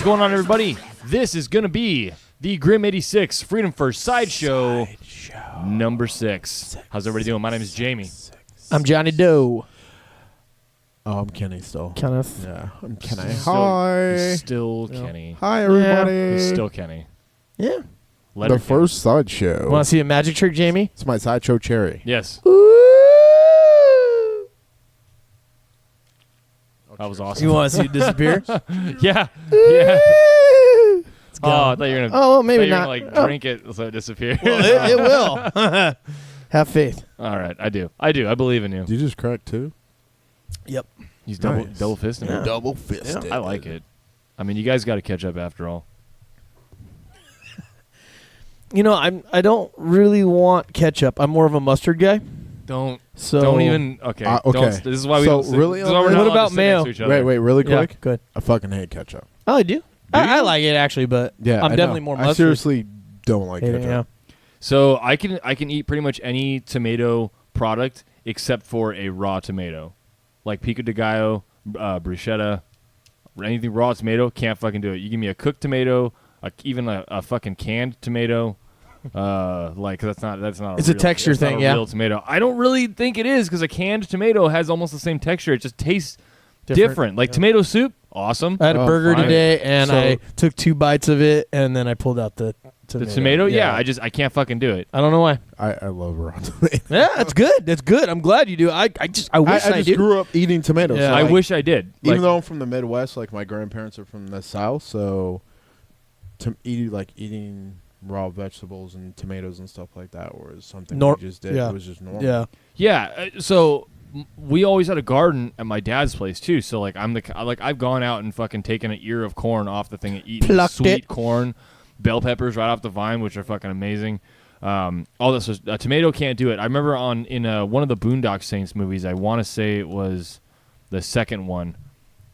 going on, everybody? This is going to be the Grim 86 Freedom First Sideshow number 6. How's everybody doing? My name is Jamie. I'm Johnny Doe. Oh, I'm Kenny still. Kenneth. Yeah, I'm Kenny. Hi. Still Kenny. Hi, everybody. He's still Kenny. Yeah. The first sideshow. Want to see a magic trick, Jamie? It's my sideshow cherry. Yes. That was awesome. You want to see it disappear? Yeah. Yeah. Oh, I thought you were going to well, maybe not. Drink it so it disappears. Well, it will. Have faith. All right. I do. I believe in you. Did you just crack two? Yep. He's Nice. double fisting it. Double fisted. I like it. I mean, you guys got to catch up after all. You know, I don't really want ketchup. I'm more of a mustard guy. Don't even. Okay. Okay. This is why we So don't. Sit, really this is why we're on not What allowed to about sit mayo? next to each other. Wait, really Yeah, quick? good. I fucking hate ketchup. Oh, I do. I like it actually, but Yeah, I'm I definitely know. more I mustard. seriously don't like ketchup. Yeah. So I can eat pretty much any tomato product except for a raw tomato, like pico de gallo, bruschetta, anything raw tomato. Can't fucking do it. You give me a cooked tomato, even a fucking canned tomato. Like that's not. It's a texture it's not thing, a yeah. Real tomato. I don't really think it is because a canned tomato has almost the same texture. It just tastes different. Like tomato soup, awesome. I had a burger fine. today, and So- I took 2 bites of it, and then I pulled out the The tomato. tomato, yeah. I can't fucking do it. I don't know why. I love raw tomato. Yeah, that's good. That's good. I'm glad you do. I wish I I just did. grew up eating tomatoes. Yeah. So I like, wish I did. even Like, though I'm from the Midwest, like my grandparents are from the South, so eating raw vegetables and tomatoes and stuff like that was something we just did. yeah. It was just normal. Yeah. yeah. So we always had a garden at my dad's place too. So like I've gone out and fucking taken an ear of corn off the thing and eaten Plucked sweet it. corn, bell peppers right off the vine, which are fucking amazing. All this was, a tomato can't do it. I remember in one of the Boondock Saints movies, I want to say it was the second one.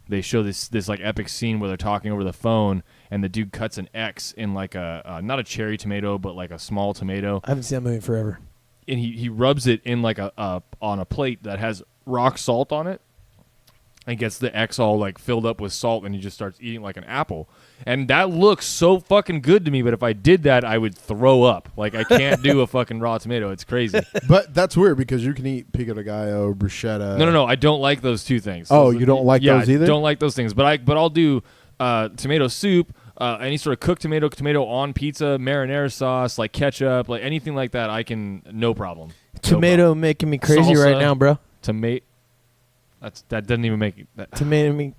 They show this like epic scene where they're talking over the phone, and the dude cuts an X in like a not a cherry tomato, but like a small tomato, I haven't seen that movie forever. and he rubs it in like on a plate that has rock salt on it, and gets the X all like filled up with salt, and he just starts eating like an apple. And that looks so fucking good to me, but if I did that, I would throw up. Like I can't do a fucking raw tomato. It's crazy. But that's weird because you can eat pico de gallo, bruschetta. No. I don't like those two things. Oh, Those- you don't like those either? I don't like those things. But I'll do tomato soup, any sort of cooked tomato on pizza, marinara sauce, like ketchup, like anything like that. I can, no problem. Tomato making me crazy Salsa. right now, bro. Tomato. That doesn't even make that. Tomato.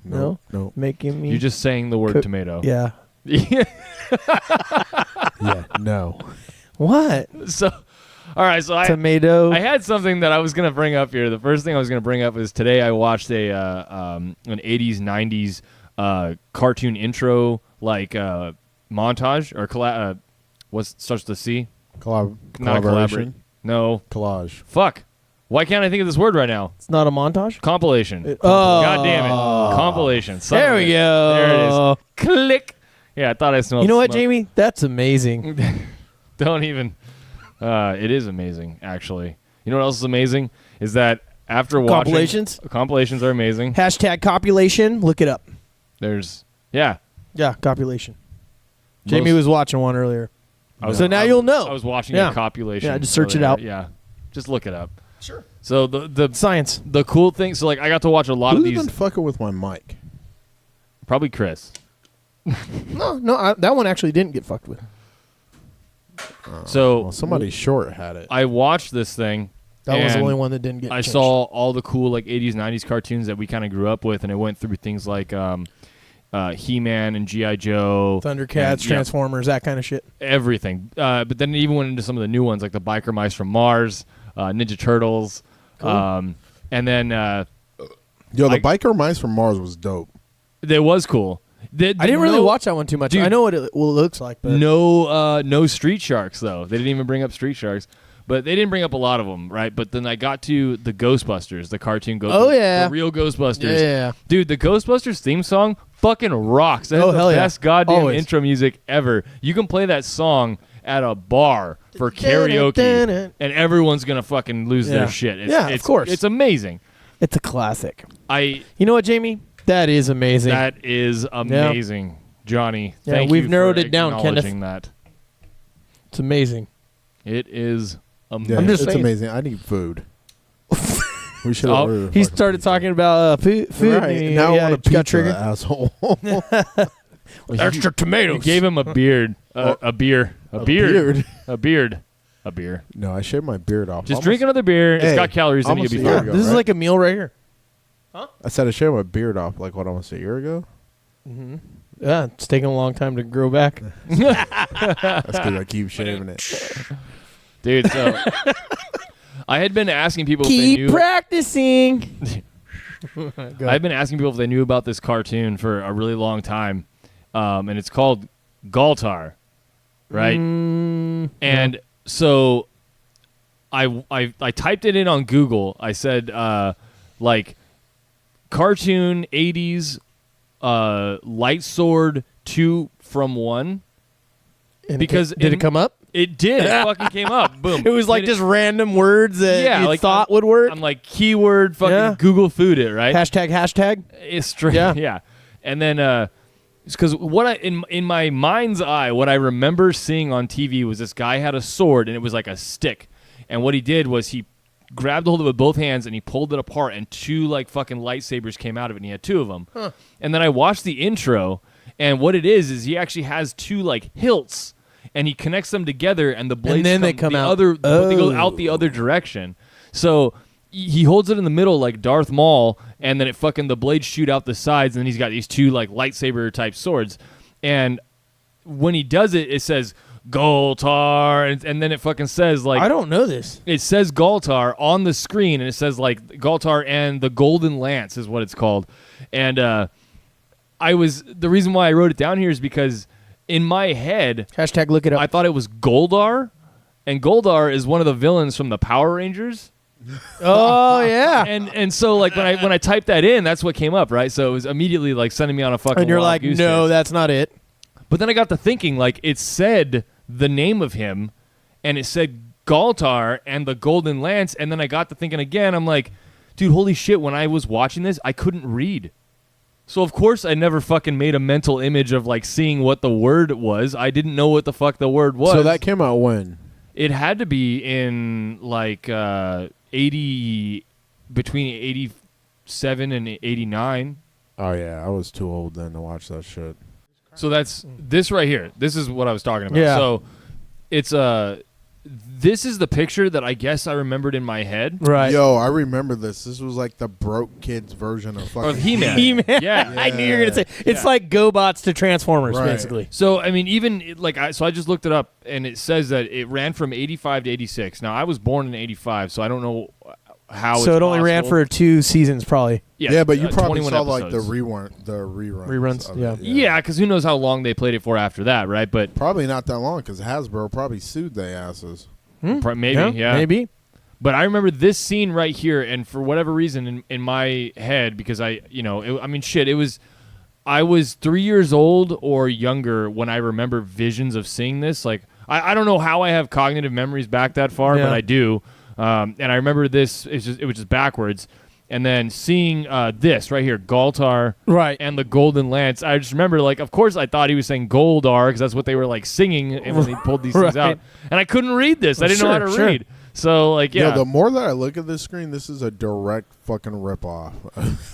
Yeah, no. Making me. You're just saying the word Cook- tomato. Yeah. Yeah, no. What? So, all right. So Tomato. I had something that I was gonna bring up here. The first thing I was gonna bring up is today I watched an 80s 90s cartoon intro like montage or what starts with a C? Not a Collaboration. collaborate. No. Collage. Fuck. Why can't I think of this word right now? It's not a montage. Compilation. Oh. God damn it. Compilation. Son There of we a- go. There it is. Click. Yeah, I thought I smelled You know what, smoke. Jamie? That's amazing. Don't even. It is amazing, actually. You know what else is amazing? Is that after watching... Compilations? Compilations are amazing. Hashtag copulation. Look it up. There's... Yeah. Yeah, copulation. Jamie Most- was watching one earlier. So now you'll know. I was watching Yeah. a copulation. Yeah, just search it earlier. out. Yeah. Just look it up. Sure. So the Science. cool thing... So, like, I got to watch a lot of Who's these... been fucking with my mic? Probably Chris. No, that one actually didn't get fucked with. So... Well, somebody short had it. I watched this thing... That was the and only one that didn't get I changed. saw all the cool like 80s 90s cartoons that we kind of grew up with, and it went through things like He-Man and G.I. Joe, Thundercats, and, yeah, Transformers, that kind of shit. everything. But then it even went into some of the new ones like the Biker Mice from Mars, Ninja Turtles, Cool. and then Yo, the I- biker mice from Mars was dope. it was cool. I didn't really watch that one too much. Dude. I know what it looks like, but No Street Sharks though. They didn't even bring up Street Sharks. But they didn't bring up a lot of them, right? But then I got to the Ghostbusters, the cartoon Ghostbusters. Oh, yeah. The real Ghostbusters. Yeah. Dude, the Ghostbusters theme song fucking rocks. That's Oh, the hell yeah. best goddamn Always. intro music ever. You can play that song at a bar for karaoke, and everyone's going to fucking lose Yeah. their shit. Yeah, of course. It's amazing. It's a classic. I You know what, Jamie? That is amazing. That is amazing, Johnny. Yeah, Thank we've you narrowed for it down, Kenneth. acknowledging that. It's amazing. It is amazing. Yeah, I'm just it's saying. amazing. I need food. We should. Oh, He started talking about food. Right. Now I want a got pizza, triggered. asshole. Extra tomatoes. You gave him a beard. A beard. No, I shaved my beard off. Just drink another beer. It's Hey, got calories in it. You'll almost be a year fine. ago. This is right? like a meal right here. I said I shaved my beard off like almost a year ago. Mm-hmm. Yeah, it's taking a long time to grow back. That's because I keep shaving it. Dude, so I had been asking people if they Keep knew. practicing. I've been asking people if they knew about this cartoon for a really long time, and it's called Galtar, right? And so I typed it in on Google. I said like cartoon 80s light sword 2 from 1 because did it come up? It did. It fucking came up. Boom. It was like just random words that you like thought would work. I'm like keyword fucking Google food it, right? Hashtag. It's straight. Yeah. And then it's because what I in my mind's eye, what I remember seeing on TV was this guy had a sword and it was like a stick, and what he did was he grabbed hold of it with both hands and he pulled it apart and 2 like fucking lightsabers came out of it and he had 2 of them. And then I watched the intro and what it is he actually has 2 like hilts and he connects them together and the blades And then they come out. They go out the other direction. So he holds it in the middle like Darth Maul, and then the blades shoot out the sides, and then he's got these 2 like lightsaber type swords. And when he does it, it says Galtar, and then it fucking says like I don't know this. It says Galtar on the screen, and it says like Galtar and the Golden Lance is what it's called. And the reason why I wrote it down here is because in my head, Hashtag look it up. I thought it was Goldar, and Goldar is one of the villains from the Power Rangers. Oh yeah. And so like when I typed that in, that's what came up, right? So it was immediately like sending me on a fucking And you're wild like, goose no, chase. that's not it. But then I got to thinking, like it said the name of him, and it said Galtar and the Golden Lance, and then I got to thinking again. I'm like, dude, holy shit! When I was watching this, I couldn't read. So of course I never fucking made a mental image of like seeing what the word was. I didn't know what the fuck the word was. So that came out when? It had to be in like 80, between 87 and 89. Oh yeah, I was too old then to watch that shit. So that's this right here. This is what I was talking about. Yeah. So it's this is the picture that I guess I remembered in my head. Right. Yo, I remember this. This was like the broke kids version of fucking Or He-Man. He-Man. Yeah. I knew you were gonna say it's like GoBots to Transformers, Right. basically. So I mean, even like I just looked it up, and it says that it ran from 85 to 86. Now I was born in 85, so I don't know how. So it only ran for 2 seasons, probably. Yeah, but you probably 21 saw like the episodes. reruns. of yeah. it, Yeah, because who knows how long they played it for after that, right? But Probably not that long because Hasbro probably sued their asses. maybe, yeah. Maybe. But I remember this scene right here, and for whatever reason in my head, because I was 3 years old or younger when I remember visions of seeing this. Like, I don't know how I have cognitive memories back that far, Yeah. but I do. And I remember this, it was just backwards. And then seeing this right here, Galtar Right. and the Golden Lance, I just remember, like, of course I thought he was saying Goldar because that's what they were, like, singing and when they pulled these things Right. out. And I couldn't read this. I didn't know how to Sure. read. So, like, yeah. Yo, the more that I look at this screen, this is a direct fucking ripoff.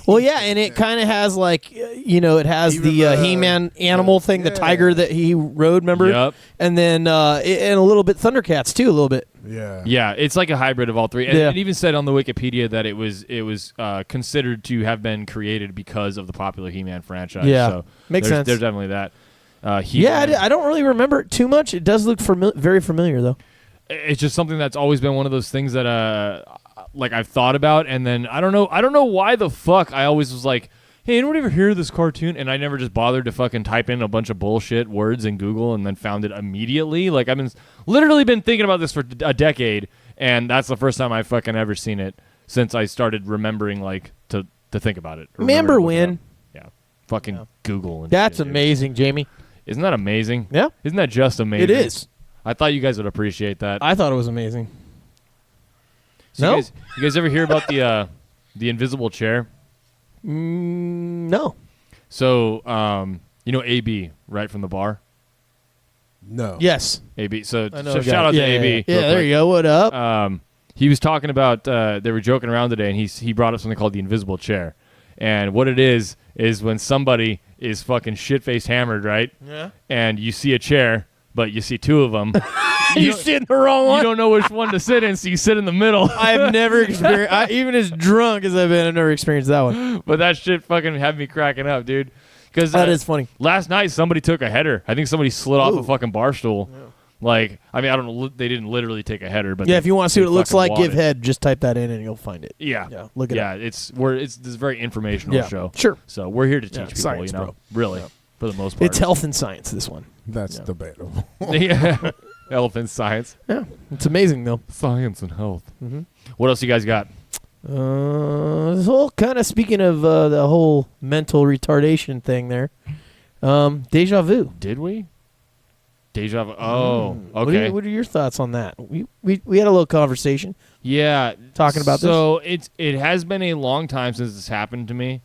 Well, yeah, and it kind of has like, it has Even the the- He-Man animal thing, the yeah. tiger that he rode, remember? Yep. And then and a little bit Thundercats too, a little bit. Yeah. Yeah, it's like a hybrid of all three. And Yeah. it even said on the Wikipedia that it was considered to have been created because of the popular He-Man franchise. Yeah. So Makes there's, sense. There's definitely that. Yeah, He-Man. I don't really remember it too much. It does look very familiar, though. It's just something that's always been one of those things that like I've thought about, and then I don't know why the fuck I always was like, hey, anyone ever hear of this cartoon? And I never just bothered to fucking type in a bunch of bullshit words in Google and then found it immediately. Like I've literally been thinking about this for a decade, and that's the first time I've fucking ever seen it since I started remembering like to think about it. Remember when? Yeah, fucking Google. And That's shit, dude. amazing, Jamie. Isn't that amazing? Yeah. Isn't that just amazing? It is. I thought you guys would appreciate that. I thought it was amazing. So you guys ever hear about the invisible chair? No. So, you know AB, right, from the bar? No. Yes. AB. So, I know so a guy. shout out to Yeah, AB. Yeah, real there quick. you go. What up? He was talking about, they were joking around today, and he brought up something called the invisible chair. And what it is when somebody is fucking shit-faced hammered, right? Yeah. And you see a chair, but you see two of them. You sit in the wrong one. You don't know which one to sit in, so you sit in the middle. I've never experienced, even as drunk as I've been, I've never experienced that one. But that shit fucking had me cracking up, dude. Because That is funny. last night, somebody took a header. I think somebody slid off Ooh. a fucking bar stool. Yeah. Like, I mean, I don't know. They didn't literally take a header, but Yeah, if you want to see they what it looks fucking like, give wanted. head. Just type that in and you'll find it. Yeah, Yeah, look it yeah. up. It's this is a very informational Yeah, show. sure. So we're here to teach Yeah, people, science, you know, bro. really, Yeah. for the most part. It's health and science, this one. That's Yeah. debatable. Yeah. Elephant science, Yeah, it's amazing, though. science and health. Mm-hmm. What else you guys got? This whole kind of speaking of the whole mental retardation thing there. Deja vu. Did we? Deja vu. Oh, What okay. what are your thoughts on that? We had a little conversation. Yeah, Talking about this? So it has been a long time since this happened to me,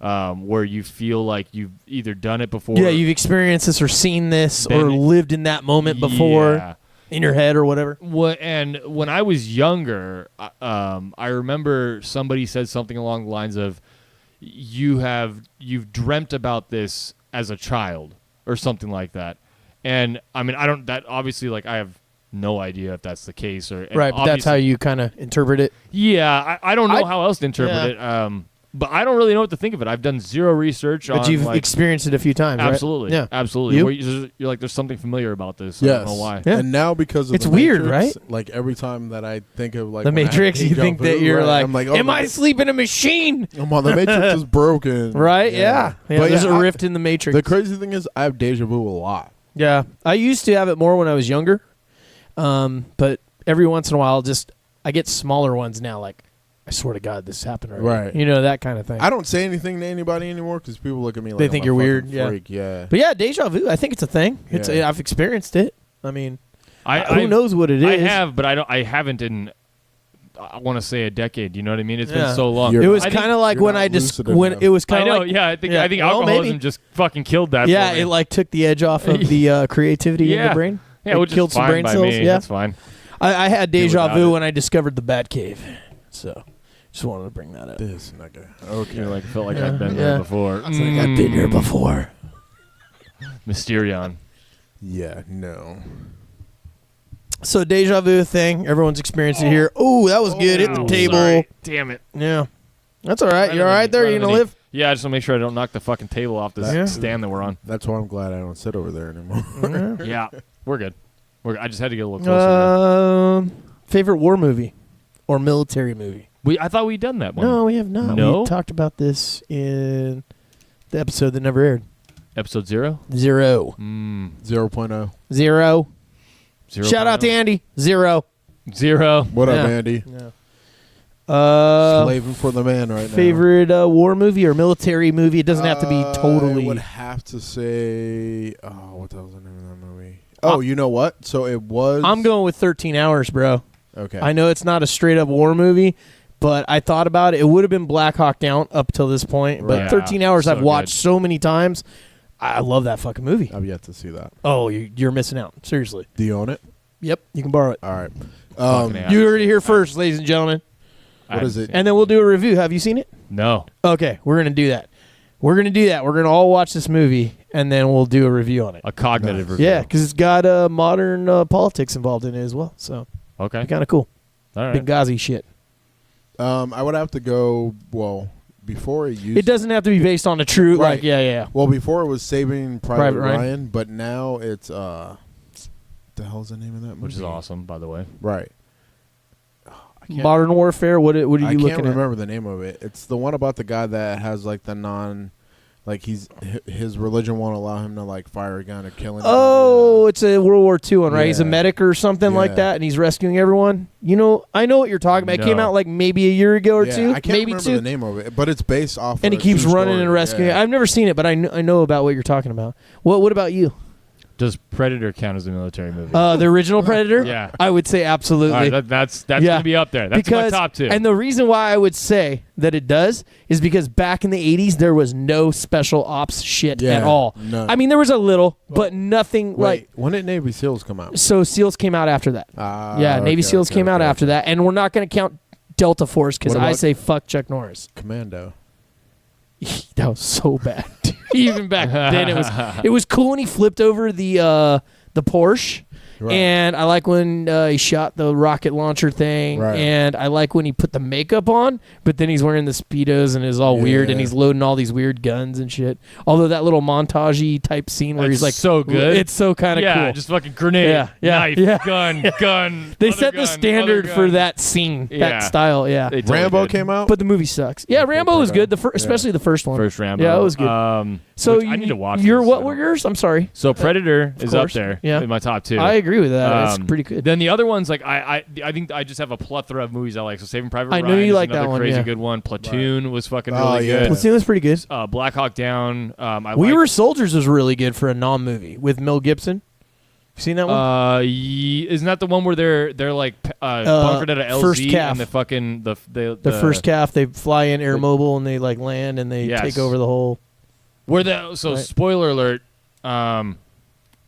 where you feel like you've either done it before. Yeah, you've experienced this or seen this Been- or lived in that moment before Yeah. in your head or whatever. And when I was younger, I remember somebody said something along the lines of, "You've dreamt about this as a child," or something like that. And I mean, I don't. That obviously, like, I have no idea if that's the case or. and Right, but that's how obviously- you kind of interpret it. Yeah, I don't know I- how else to interpret yeah. it. But I don't really know what to think of it. I've done zero research on. But you've like, experienced it a few times, right? absolutely, Yeah. absolutely. You? Where you're like, there's something familiar about this. I Yes. don't know why. Yeah. And now because of It's the weird, Matrix, right? Like every time that I think of like The when I have Matrix, you deja think that vu, you're right, like, I'm like, am I asleep in a machine? I'm on the Matrix is broken, Right? Yeah. But There's yeah, a rift in the Matrix. The crazy thing is, I have deja vu a lot. Yeah, I used to have it more when I was younger, but every once in a while, I get smaller ones now. Like, I swear to God, this happened already. Right. You know, that kind of thing. I don't say anything to anybody anymore because people look at me like They think I'm you're a weird, fucking yeah. freak. Yeah. But yeah, deja vu. I think it's a thing. Yeah. I've experienced it. I mean, who I've- knows what it is? I have, but I haven't in. I want to say a decade. You know what I mean? It's Yeah. been so long. You're It was I think- kind of like you're when not I just lucid when enough. it was I kind of know. like Yeah, I think well, alcoholism maybe. just fucking killed that. Yeah, for me. it like took the edge off of the creativity in Yeah. the brain. yeah, it which killed is some fine brain by cells. me. Yeah, That's fine. I had Do deja without vu it. when I discovered the Batcave. So, just wanted to bring that up. This nigga. Okay. You're like felt like Yeah. I've been Yeah. there before. It's like I've been here before. Mysterion. Yeah. No. So deja vu thing, everyone's experienced it here. Oh, that was good. Hit the Ow, table. sorry. Damn it. Yeah, that's all right. You all right there? You gonna live? Yeah, I just want to make sure I don't knock the fucking table off this Yeah. stand that we're on. That's why I'm glad I don't sit over there anymore. Yeah, we're good. I just had to get a little closer. Favorite war movie or military movie? I thought we'd done that one. No, we have not. No? We talked about this in the episode that never aired. Episode 0? 0. 0.0. 0. 0. Shout out to Andy. 0. 0. What up, Yeah. Andy? Yeah. Slaving for the man right now. Favorite war movie or military movie? It doesn't have to be totally. I would have to say. Oh, what the hell's the name of that movie? Oh, you know what? So it was. I'm going with 13 Hours, bro. Okay. I know it's not a straight up war movie, but I thought about it. It would have been Black Hawk Down up till this point. But Right. 13 Hours So I've watched good. so many times. I love that fucking movie. I've yet to see that. Oh, you're missing out. Seriously. Do you own it? Yep, you can borrow it. All right. Fucking A. You heard it here first, ladies and gentlemen. What is it? And then we'll do a review. Have you seen it? No. Okay, we're going to do that. We're going to all watch this movie, and then we'll do a review on it. A cognitive review. Yeah, because it's got modern politics involved in it as well. So, Okay. kind of cool. All right. Benghazi shit. I would have to go. Well, before it used. It doesn't have to be based on a true, Right. like, yeah. Well, before it was Saving Private Ryan. Ryan, but now it's the hell's the name of that movie? Which is awesome, by the way. Right. Modern Warfare, what are you I looking can't at? remember the name of it. It's the one about the guy that has like the like his religion won't allow him to like fire a gun or kill anyone. Oh, it's a World War II one, right? He's a Yeah. medic or something like Yeah. that, and he's rescuing everyone. You know, I know what you're talking about. It came No. out like maybe a year ago or Yeah, two, I can't maybe remember two. the name of it, but it's based And off. of he a keeps true running story. and rescuing. Yeah. I've never seen it, but I know about what you're talking about. What about you? Does Predator count as a military movie? The original Predator? Yeah. I would say absolutely. All right, that's Yeah. going to be up there. That's because, my top 2. And the reason why I would say that it does is because back in the 80s, there was no special ops shit Yeah, at all. none. I mean, there was a little, but nothing like... when did Navy SEALs come out? So SEALs came out after that. Navy SEALs came out after that. And we're not going to count Delta Force because What I about- say fuck Chuck Norris. Commando. That was so bad. Even back then, it was cool when he flipped over the Porsche. Right. And I like when he shot the rocket launcher thing. Right. And I like when he put the makeup on, but then he's wearing the Speedos and is all weird, and he's loading all these weird guns and shit. Although that little montage type scene where That's he's like, so good. It's so kind of yeah, cool. just fucking grenade, knife, gun. They other set the gun, standard other for gun. that scene, Yeah. that style. Yeah. They totally Rambo did. came out. But the movie sucks. Yeah, Rambo was good. Especially the first one. First Rambo. Yeah, it was good. So I need to watch. What this, were yours? I'm sorry. So Predator is up course. there Yeah. in my top 2. I agree with that. That's pretty good. Then the other ones, like I think I just have a plethora of movies I like. So Saving Private I Ryan knew you is liked another that one, crazy yeah. good one. Platoon was fucking Oh, really yeah. good. Platoon was pretty good. Black Hawk Down. We Were Soldiers was really good for a non-movie with Mel Gibson. You seen that one? Isn't that the one where they're like bunkered at a LZ First Calf. and the fucking the First Calf, they fly in air mobile and they like land and they Yes. take over the whole. Right. Spoiler alert.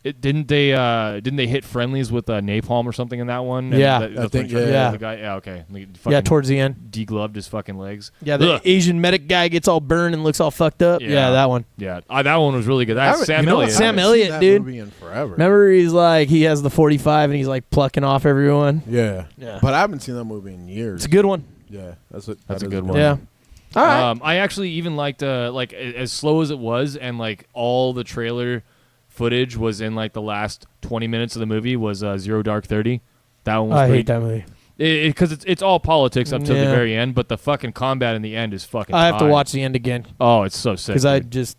Didn't they hit friendlies with napalm or something in that one? And Yeah. I think, yeah. The guy, yeah, okay. Yeah, towards the end. degloved his fucking legs. Yeah, the Ugh. Asian medic guy gets all burned and looks all fucked up. Yeah. Yeah, that one. Yeah, that one was really good. That's Sam Elliott. Sam I haven't Elliott, seen that dude. movie in forever. Remember, he's like he has the 45 and he's like plucking off everyone. Yeah. Yeah. But I haven't seen that movie in years. It's a good one. Yeah, That's a that is good one. Yeah. All right. I actually even liked like as slow as it was, and like all the trailer footage was in like the last 20 minutes of the movie was Zero Dark 30. That one was I pretty, hate that movie. because it's all politics up to the Yeah. very end, but the fucking combat in the end is fucking. I have to tight. watch the end again Oh, it's so sick. because I dude. just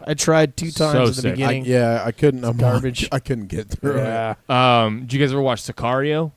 I tried 2 So times at the sick. beginning. I couldn't. I'm garbage. I couldn't get through Yeah. it. Did you guys ever watch Sicario?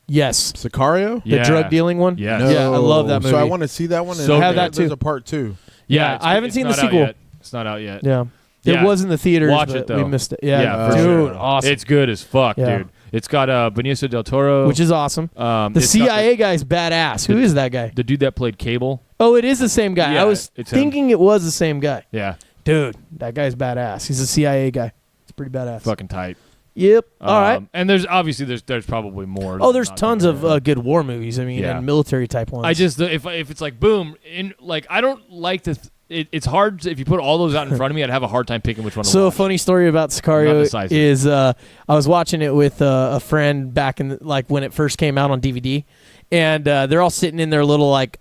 Yes. Sicario? The drug dealing one. Yes. No. Yeah, I love that movie. So I want to see that one. And So I have good. that too. There's a part 2. Yeah, I haven't it's seen the not out sequel. yet. It's not out yet. Yeah. Yeah. It was in the theaters. Watch but it, though. we missed it. Yeah, Yeah, for dude, sure. awesome. It's good as fuck, Yeah. dude. It's got Benicio del Toro, Which is awesome. The it's got CIA guy's badass. Who is that guy? the dude that played Cable. Oh, it is the same guy. Yeah, I was it's him. thinking it was the same guy. Yeah, Dude, that guy's badass. He's a CIA guy. It's pretty badass. fucking tight. Yep. All right. And there's obviously there's probably more. Oh, there's Not tons that of many. good war movies. I mean, Yeah. and military type ones. I just if it's like boom in like I don't like to. It's hard if you put all those out in front of me. I'd have a hard time picking which one. to So a watch. funny story about Not Sicario decisive. is I was watching it with a friend back in like when it first came out on DVD, and they're all sitting in their little like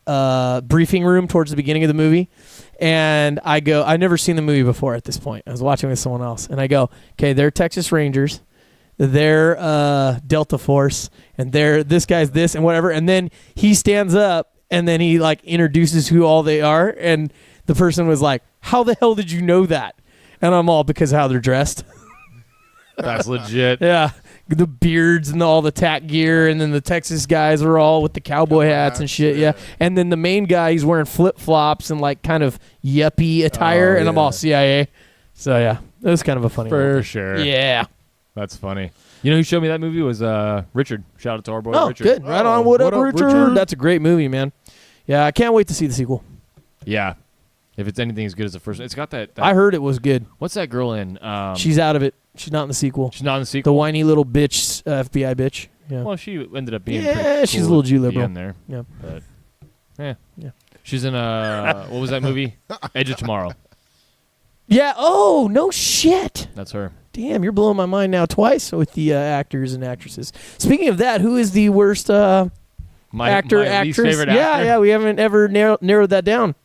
briefing room towards the beginning of the movie, and I go, I've never seen the movie before at this point. I was watching with someone else, and I go, okay, they're Texas Rangers, they're Delta Force, and they're this guy's this and whatever, and then he stands up and then he like introduces who all they are, and the person was like, how the hell did you know that? And I'm all, because of how they're dressed. That's legit. Yeah. The beards and all the tack gear, and then the Texas guys are all with the cowboy hats and shit. Yeah. And then the main guy, he's wearing flip flops and like kind of yuppie attire, and I'm all CIA. So yeah, it was kind of a funny For one. sure. Yeah. That's funny. You know who showed me that movie was Richard. Shout out to our boy Oh, Richard. good. Right Oh, on. What up, what up, Richard? Richard? That's a great movie, man. Yeah, I can't wait to see the sequel. Yeah. If it's anything as good as the first one. It's got that I heard it was good. what's that girl in? She's out of it. She's not in the sequel. she's not in the The sequel. whiny little bitch, FBI bitch. Yeah. Well, she ended up being Yeah, pretty she's cool a little at Jew the liberal. end there. Yeah. But Yeah. She's in what was that movie? Edge of Tomorrow. Yeah. Oh, no shit. That's her. Damn, you're blowing my mind now twice with the actors and actresses. Speaking of that, who is the worst My actor, my actress? least favorite yeah, actor. yeah, we haven't ever narrowed that down.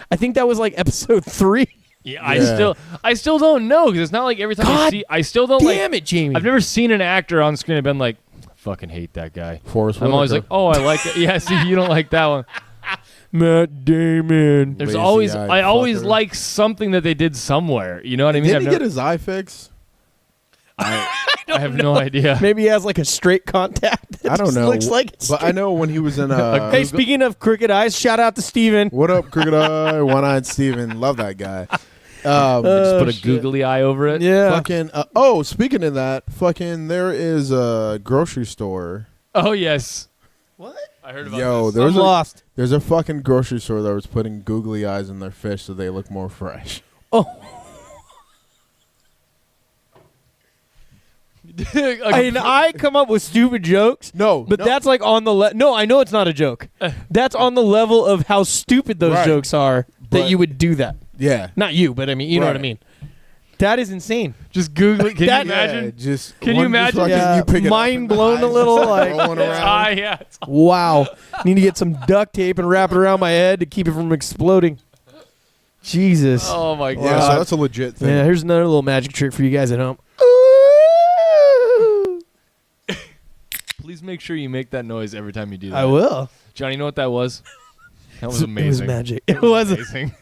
I think that was like episode 3. Yeah, Yeah. I still don't know because it's not like every time I God see. I still don't like. Damn it, Jamie. I've never seen an actor on screen and been like, fucking hate that guy. Forrest I'm always like, Whitaker. oh, I like it. Yeah, see, you don't like that one. Matt Damon. There's Lazy always, eyed I always fucker. like something that they did somewhere. You know what I mean? Did I've he never- get his eye fixed? I have no idea. Maybe he has like a straight contact. That I don't just know. Looks like it's But I know when he was in. Hey, speaking of crooked eyes, shout out to Steven. What up, Crooked Eye, One-Eyed Steven? Love that guy. Just put a shit. googly eye over it. Yeah. Fucking. Speaking of that, fucking, there is a grocery store. Oh yes. What? I heard about Yo, this. I'm lost. There's a fucking grocery store that was putting googly eyes in their fish so they look more fresh. Oh. And I come up with stupid jokes. No, But that's like on the no, I know it's not a joke. That's on the level of how stupid those Right. jokes are that But- you would do that. yeah. Not you, but I mean, you know what I Right. mean. That is insane. Just Google it. Can That- you imagine? Yeah, just Can you one imagine? fucking- Yeah, you pick it up mind and the blown a eyes little, just like- rolling It's around. high, yeah. It's Wow. Need to get some duct tape and wrap it around my head to keep it from exploding. Jesus. oh my Yeah, god. so that's a legit thing. Yeah, here's another little magic trick for you guys at home. Please make sure you make that noise every time you do that. I will. Johnny, you know what that was? That was It was amazing. magic. It was. amazing.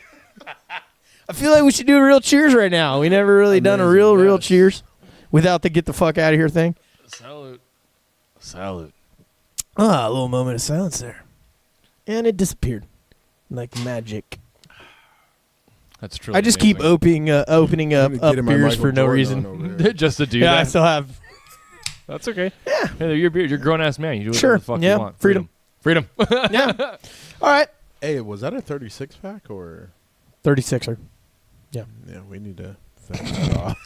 I feel like we should do a real cheers right now. We never really done a Amazing, real yes. cheers without the get the fuck out of here thing. Salute. Salute. Ah, a little moment of silence there. And it disappeared. Like magic. That's true. I just keep opening up I'm gonna get in my beers Michael for no Jordan reason. on over here. just to do Yeah, I that. still have. That's okay. Yeah. Hey, you're a grown ass man. You do whatever Sure. the fuck Yeah. you want. Freedom. Freedom. Yeah. All right. Hey, was that a 36 pack or? 36er. Yeah, we need to finish that off.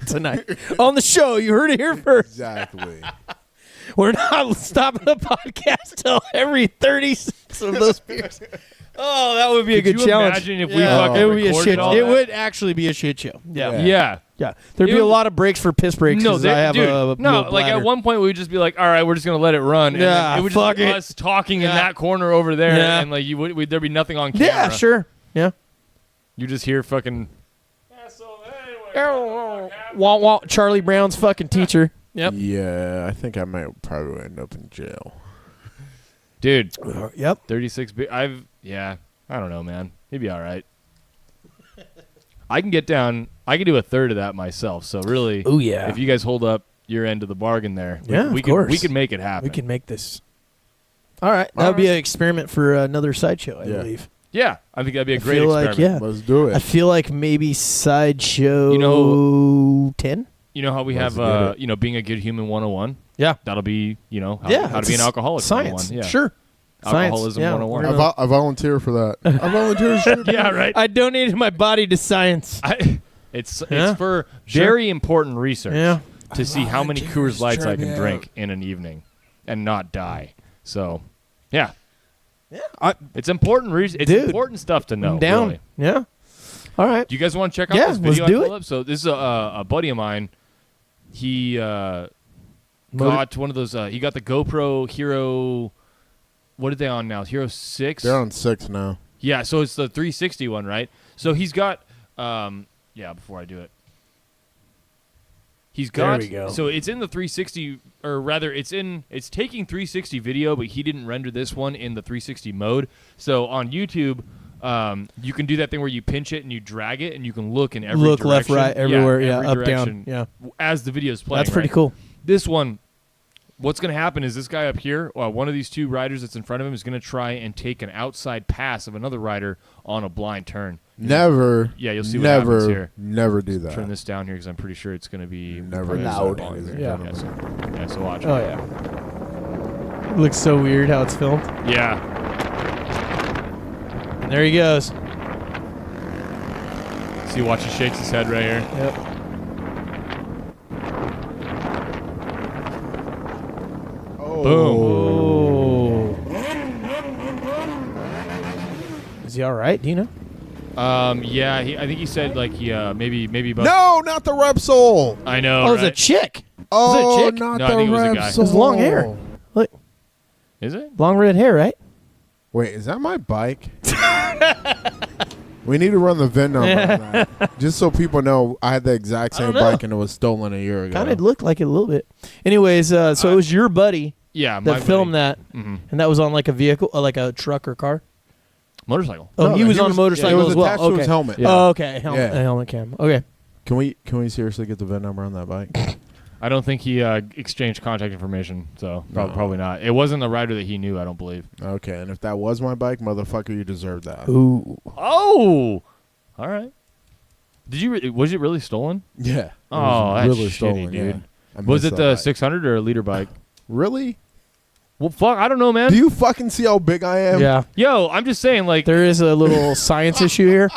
Tonight. On the show, you heard it here first. Exactly. We're not stopping the podcast till every 36 of those beers. Oh, that would be a Could good you challenge. imagine if we Yeah. fucking It would be a recorded shit. all It that? would actually be a shit show. Yeah. Yeah. Yeah. Yeah. There'd be It a would- lot of breaks for piss breaks. No, 'cause I have dude, a no. little Like at bladder. one point, we would just be like, "All right, we're just gonna let it run." And Yeah, then it would fuck just be it. us talking in Yeah. that corner over there, Yeah. and like there'd be nothing on camera. Yeah, sure. Yeah. You just hear fucking. Wah, wah, Charlie Brown's fucking teacher. Yep. Yeah, I think I might probably end up in jail. Dude, Yep. 36. I don't know, man. He'd be all right. I can get down. I can do a third of that myself. So really, Oh, yeah. if you guys hold up your end of the bargain there, Yeah, we of could course. we could make it happen. We can make this. All right. That would be an experiment for another sideshow, I Yeah. believe. Yeah, I think that'd be a I great feel like, experiment. yeah. Let's do I it. feel like maybe sideshow You know- 10? You know how we Let's have, get it. being a good human 101? Yeah. That'll be, how to it's be an alcoholic Science. 101. Yeah. Sure. Alcoholism Science. 101. We're gonna- I volunteer for that. I volunteer. Yeah, right. I donated my body to science. It's Yeah. for Sure. very important research Yeah. to see how many volunteer Coors Lights I to try can me drink out. in an evening and not die. So, yeah. Yeah. It's important. It's Dude, important stuff to know. I'm down. Really. Yeah. All right. Do you guys want to check out Yeah, this let's video do I it. pulled up? So this is a buddy of mine. He got one of those. He got the GoPro Hero. What are they on now? Hero 6. They're on 6 now. Yeah, so it's the 360 one, right? So he's got. Before I do it. He's got. There we go. So it's in the 360, or rather, it's taking 360 video, but he didn't render this one in the 360 mode. So on YouTube, you can do that thing where you pinch it and you drag it, and you can look in every Look direction. left, right, everywhere. Yeah, every up, direction down. Yeah. as the video's playing. That's pretty right? cool. This one, what's going to happen is this guy up here, one of these two riders that's in front of him, is going to try and take an outside pass of another rider on a blind turn. Never. Yeah, you'll see what happens here. Never do that. Turn this down here because I'm pretty sure it's going to be Never probably loud. volume there. Yeah. So watch. Oh, yeah. It looks so weird how it's filmed. Yeah. And there he goes. See, watch, he shakes his head right here. Yep. Oh. Oh. Is he all right? Do you know? Yeah, I think he said like maybe about. No, not the Repsol. I know. Oh, it was a right? chick. Oh, chick? not No, I the think it was a guy. Repsol. It was long hair. Look, Is it? long red hair, right? Wait, is that my bike? We need to run the VIN number on that. Just so people know I had the exact same don't know. bike and it was stolen a year ago. Kind of looked like it a little bit. Anyways, so it was your buddy Yeah. that filmed that, Mm-hmm. and that was on like a vehicle, like a truck or car. Motorcycle. Oh, No, he was on a It motorcycle was as well. attached to Okay. his helmet. Yeah. Oh, okay. Yeah. Helmet cam. Okay. Can we seriously get the VIN number on that bike? I don't think he exchanged contact information, so No. probably not. It wasn't the rider that he knew, I don't believe. Okay, and if that was my bike, motherfucker, you deserve that. Ooh. Oh! All right. Did you? Was it really stolen? Yeah. It Oh, was that's really shitty, stolen, dude. yeah. I Was missed it that the bike. 600 or a liter bike? Really? Well, fuck, I don't know, man. Do you fucking see how big I am? Yeah. Yo, I'm just saying, like, There is a little science issue here.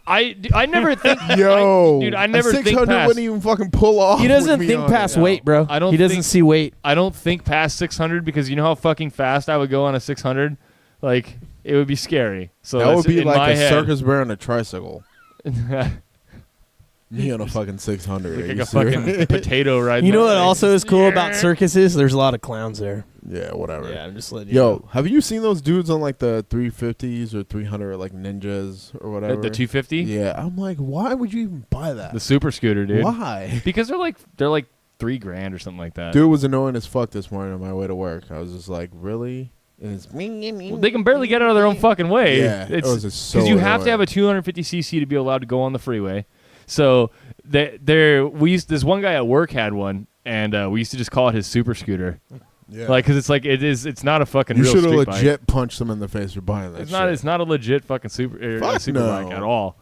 I never think, Yo, dude, I never a think 600 past. wouldn't even fucking pull off. He doesn't with me think on past it. weight, bro. I don't He doesn't think- see weight. I don't think past 600 because you know how fucking fast I would go on a 600. Like, it would be scary. So That that's would be in like my a head. circus bear on a tricycle. like Me on a fucking 600. Are you a serious? fucking potato riding. You know that what thing. also is cool about circuses? There's a lot of clowns there. Yeah, whatever. Yeah, I'm just letting you know. Yo, have you seen those dudes on like the 350s or 300 like ninjas or whatever? The 250, Yeah, I'm like, why would you even buy that? the super scooter, dude. Why? Because they're like $3,000 or something like that. Dude was annoying as fuck this morning on my way to work. I was just like, really? And it's Well, they can barely get out of their own fucking way. Yeah, it was just so because you have to have annoying. a 250cc to be allowed to go on the freeway. So this one guy at work had one, and we used to just call it his super scooter, Yeah. like because it's not a fucking you real should have street legit punched them in the face for buying that. bike. It's not a legit fucking super Fuck no. bike at all.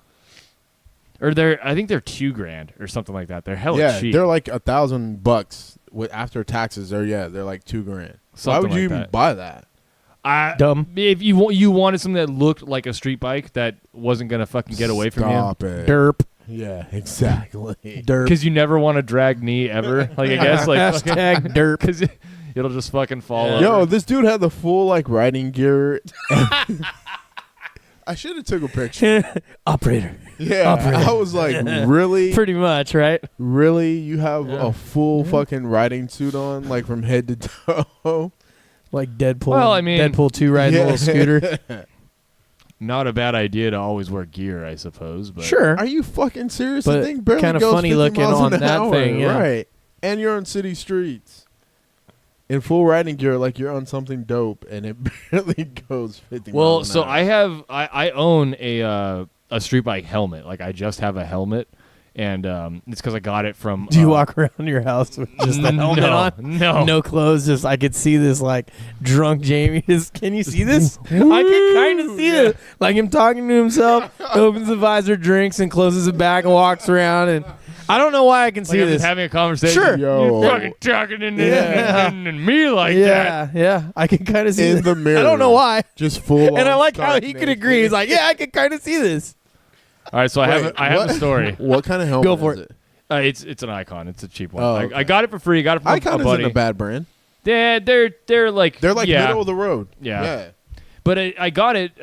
Or I think they're $2,000 or something like that. They're hella Yeah, cheap. they're like $1,000 with after taxes. They're like $2,000. Why Something would you like even that. buy that? Dumb. If you wanted something that looked like a street bike that wasn't gonna fucking get away from you. Stop it. Derp. Yeah, exactly. Derp. Because you never want to drag knee ever. Like I guess like Hashtag derp. because it'll just fucking fall over. Yo, this dude had the full like riding gear. I should have took a picture. Operator. Yeah, Operator. I was like, really, Pretty much, right? really, you have Yeah. a full fucking riding suit on, like from head to toe. Like Deadpool. Well, I mean- Deadpool 2 riding a little scooter. Not a bad idea to always wear gear, I suppose. But Sure. Are you fucking serious? But the thing barely kinda goes funny 50 looking miles on an that hour, thing, yeah. right? And you're on city streets in full riding gear, like you're on something dope, and it barely goes 50 well, miles an so hour. I own a street bike helmet. Like I just have a helmet, and it's because I got it from. Do you walk around your house with just the helmet on? No. No clothes. Just I could see this like drunk Jamie. Just, can you see this? I can kind of see this. Like him talking to himself. Opens the visor, drinks, and closes it back and walks around. And I don't know why I can Like see I'm this. just having a conversation. Sure. Yo. You're fucking talking Yeah. and me like that. Yeah, yeah. I can kind of see In this. the mirror. I don't know why. Just full. And I on like how stark he could naked. agree. He's like, yeah, I can kind of see this. All right, so I Wait, have what? a story. What kind of helmet? Go for is it. It's an Icon. It's a cheap one. Oh, I okay. got it for free. Got it from Icon a buddy. isn't a bad brand. They're like yeah. middle of the road. Yeah. But I got it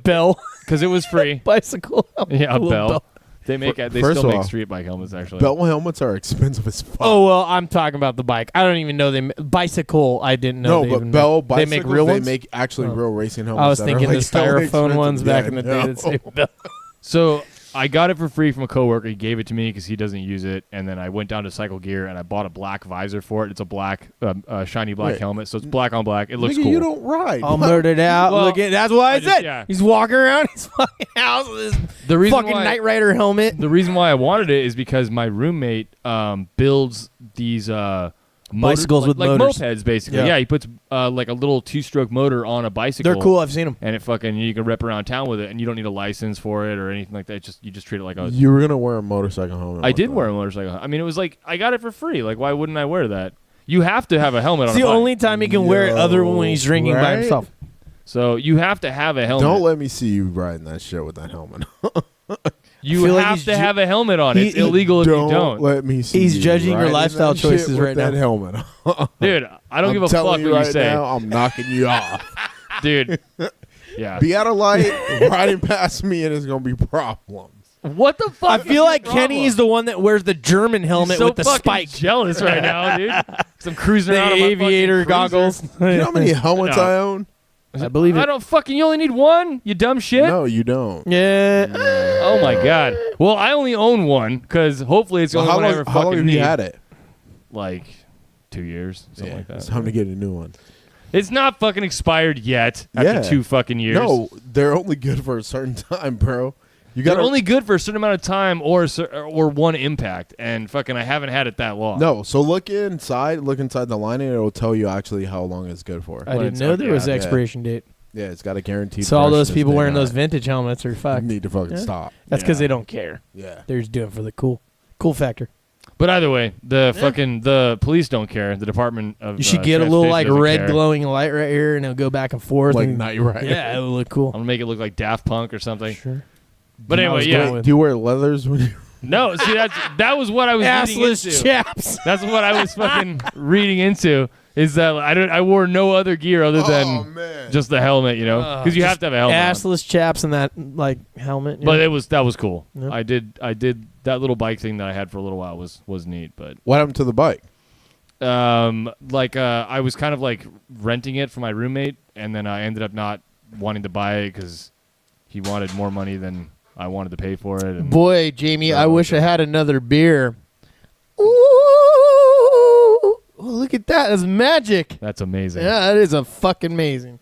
Bell because it was free. bicycle. Yeah, a Little bell. They make they First still of make all, street bike helmets actually. Bell helmets are expensive as fuck. Oh well, I'm talking about the bike. I don't even know they bicycle. I didn't no, know. they but even Bell they bicycles, make real ones. They make actually Oh. real racing helmets. I was that thinking are the like hella styrofoam ones back in the day expensive. that say Bell. So I got it for free from a coworker. He gave it to me because he doesn't use it. And then I went down to Cycle Gear and I bought a black visor for it. It's a black, shiny black Wait. helmet. So it's black on black. It looks Nigga, cool. you don't ride. All murdered out. Well, Look at that's what I just- said. yeah. He's walking around his fucking house with his The reason fucking why, Knight Rider helmet. The reason why I wanted it is because my roommate builds these Bicycles with like motors. mopeds, basically. Yeah. Yeah, he puts like a little 2-stroke motor on a bicycle. They're cool. I've seen them. And it fucking you can rip around town with it, and you don't need a license for it or anything like that. You just treat it like a. You were gonna wear a motorcycle helmet. I with did that. wear a motorcycle. I mean, it was like I got it for free. Like, why wouldn't I wear that? You have to have a helmet It's on the a bike. only time he can wear it other than when he's drinking by right? himself. So you have to have a helmet. Don't let me see you riding that shit with that helmet. You feel like have he's to have a helmet on. It's he- illegal if you don't. let me see. He's you judging your riding lifestyle that shit choices with right that now. helmet. Dude, I don't I'm give a fuck telling what you right you say. now. I'm knocking you off. Dude. Yeah. Be at a light, riding past me, and it's gonna be problems. What the fuck? I feel like is your Kenny is the one that wears the German helmet so with the fucking spike. jealous right now, dude. 'Cause I'm cruising The around on my aviator fucking cruiser. goggles. You know how many helmets No. I own? I believe I it. don't fucking. You only need one. You dumb shit. No, you don't. Yeah. Oh my god. Well, I only own one because hopefully it's the Well, only one I ever how long fucking have need. you had it? Like 2 years, something like that. It's time to get a new one. It's not fucking expired yet after Yeah. 2 fucking years. No, they're only good for a certain time, bro. You They're got only good for a certain amount of time or one impact, and fucking I haven't had it that long. No, so look inside the lining, and it'll tell you actually how long it's good for. I When didn't it's know up- there was yeah, an expiration date. Yeah, it's got a guaranteed. So all those freshness people day wearing night. those vintage helmets are fucked. need to fucking Yeah. stop. That's because Yeah. they don't care. Yeah. They're just doing it for the cool factor. But either way, the police don't care. The Department of You should get a little like Transportation doesn't red care. glowing light right here, and it'll go back and forth. Like and, night ride. yeah, it would look cool. I'm gonna make it look like Daft Punk or something. Sure. But I anyway, was yeah. going with- Do you wear leathers when you? No, see that was what I was reading into. Assless chaps. That's what I was fucking reading into. Is that I wore no other gear other than man. just the helmet, you know, because you have to have a helmet. on. Assless chaps and that like helmet. But that was cool. Yep. I did that little bike thing that I had for a little while was neat. But What happened to the bike? I was kind of like renting it for my roommate, and then I ended up not wanting to buy it because he wanted more money than I wanted to pay for it. And Boy, Jamie, I Oh, wish I okay. had another beer. Ooh, look at that. That's magic. that's amazing. Yeah, that is a fucking amazing.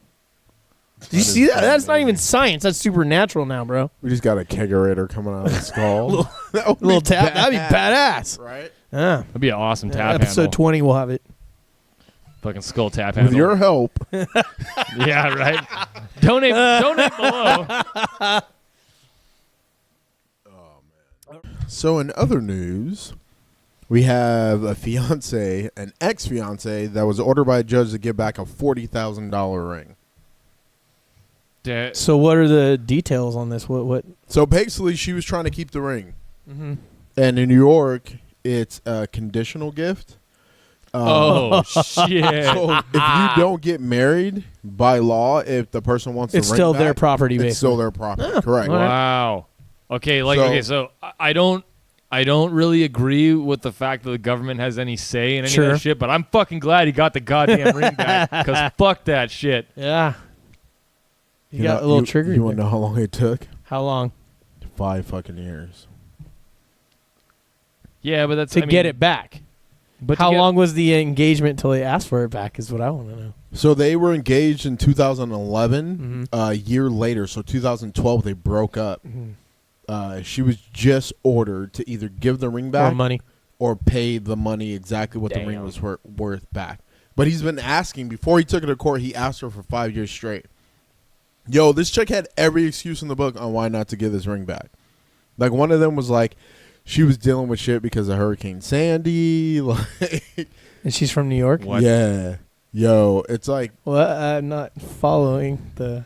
Did you That see is that? That's not amazing. even science. That's supernatural now, bro. We just got a kegerator coming out of the skull. That would A little be tap. That'd be badass. right? Yeah. That'd be an awesome tap Episode handle. 20, we'll have it. Fucking skull tap With handle. your help, Yeah, right. Donate below. So in other news, we have an ex-fiance that was ordered by a judge to give back a $40,000 ring. So what are the details on this? What? So basically, she was trying to keep the ring. Mm-hmm. And in New York, it's a conditional gift. Oh shit! So if you don't get married by law, if the person wants It's the ring still back, their property, it's basically. still their property. Correct. all right. Wow. Okay, So- I don't really agree with the fact that the government has any say in any of Sure. that shit, but I'm fucking glad he got the goddamn ring back because fuck that shit. Yeah. You got know- a little you, trigger. You want to know how long it took? How long 5 fucking years. Yeah, but that's to get it back? But to How get- long was the engagement till they asked for it back? Is what I want to know. So they were engaged in 2011. Mm-hmm. A year later, so 2012, they broke up. Mm-hmm. She was just ordered to either give the ring back Or money. or pay the money exactly what the ring Damn. was worth back. But he's been asking, before he took it to court, he asked her for 5 years straight. Yo, this chick had every excuse in the book on why not to give this ring back. Like, one of them was like, she was dealing with shit because of Hurricane Sandy. Like, And she's from New York. What? yeah. Yo, it's like, Well, I'm not following the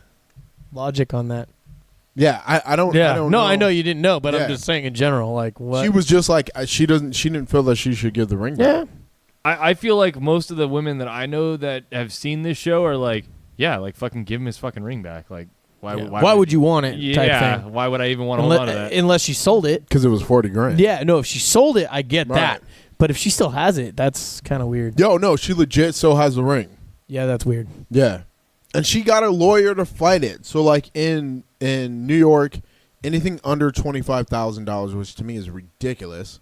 logic on that. yeah, I don't No, know. I know you didn't know, but Yeah. I'm just saying in general, like what? She was just like, she didn't feel that she should give the ring back. yeah. I feel like most of the women that I know that have seen this show are like, yeah, like fucking give him his fucking ring back. Like, why? Yeah. Why, Why would you want it? Yeah. Type thing. Why would I even want to hold on to that? Unless she sold it. Because it was 40 grand. Yeah. No, if she sold it, I get Right. that. But if she still has it, that's kind of weird. Yo, no, she legit still has the ring. Yeah, that's weird. Yeah. And she got a lawyer to fight it. So, like, in New York, anything under $25,000, which to me is ridiculous,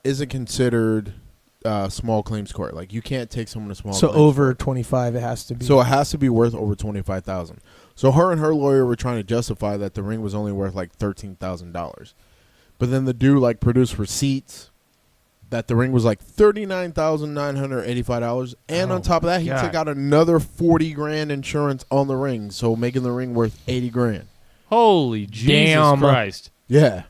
isn't considered small claims court. Like, you can't take someone to small So claims over court. 25, it has to be. So it has to be worth over $25,000. So her and her lawyer were trying to justify that the ring was only worth like $13,000. But then the dude like produced receipts that the ring was like $39,985, and on top of that, he God. took out another 40 grand insurance on the ring, so making the ring worth 80 grand. Holy Jesus Damn. Christ! Yeah.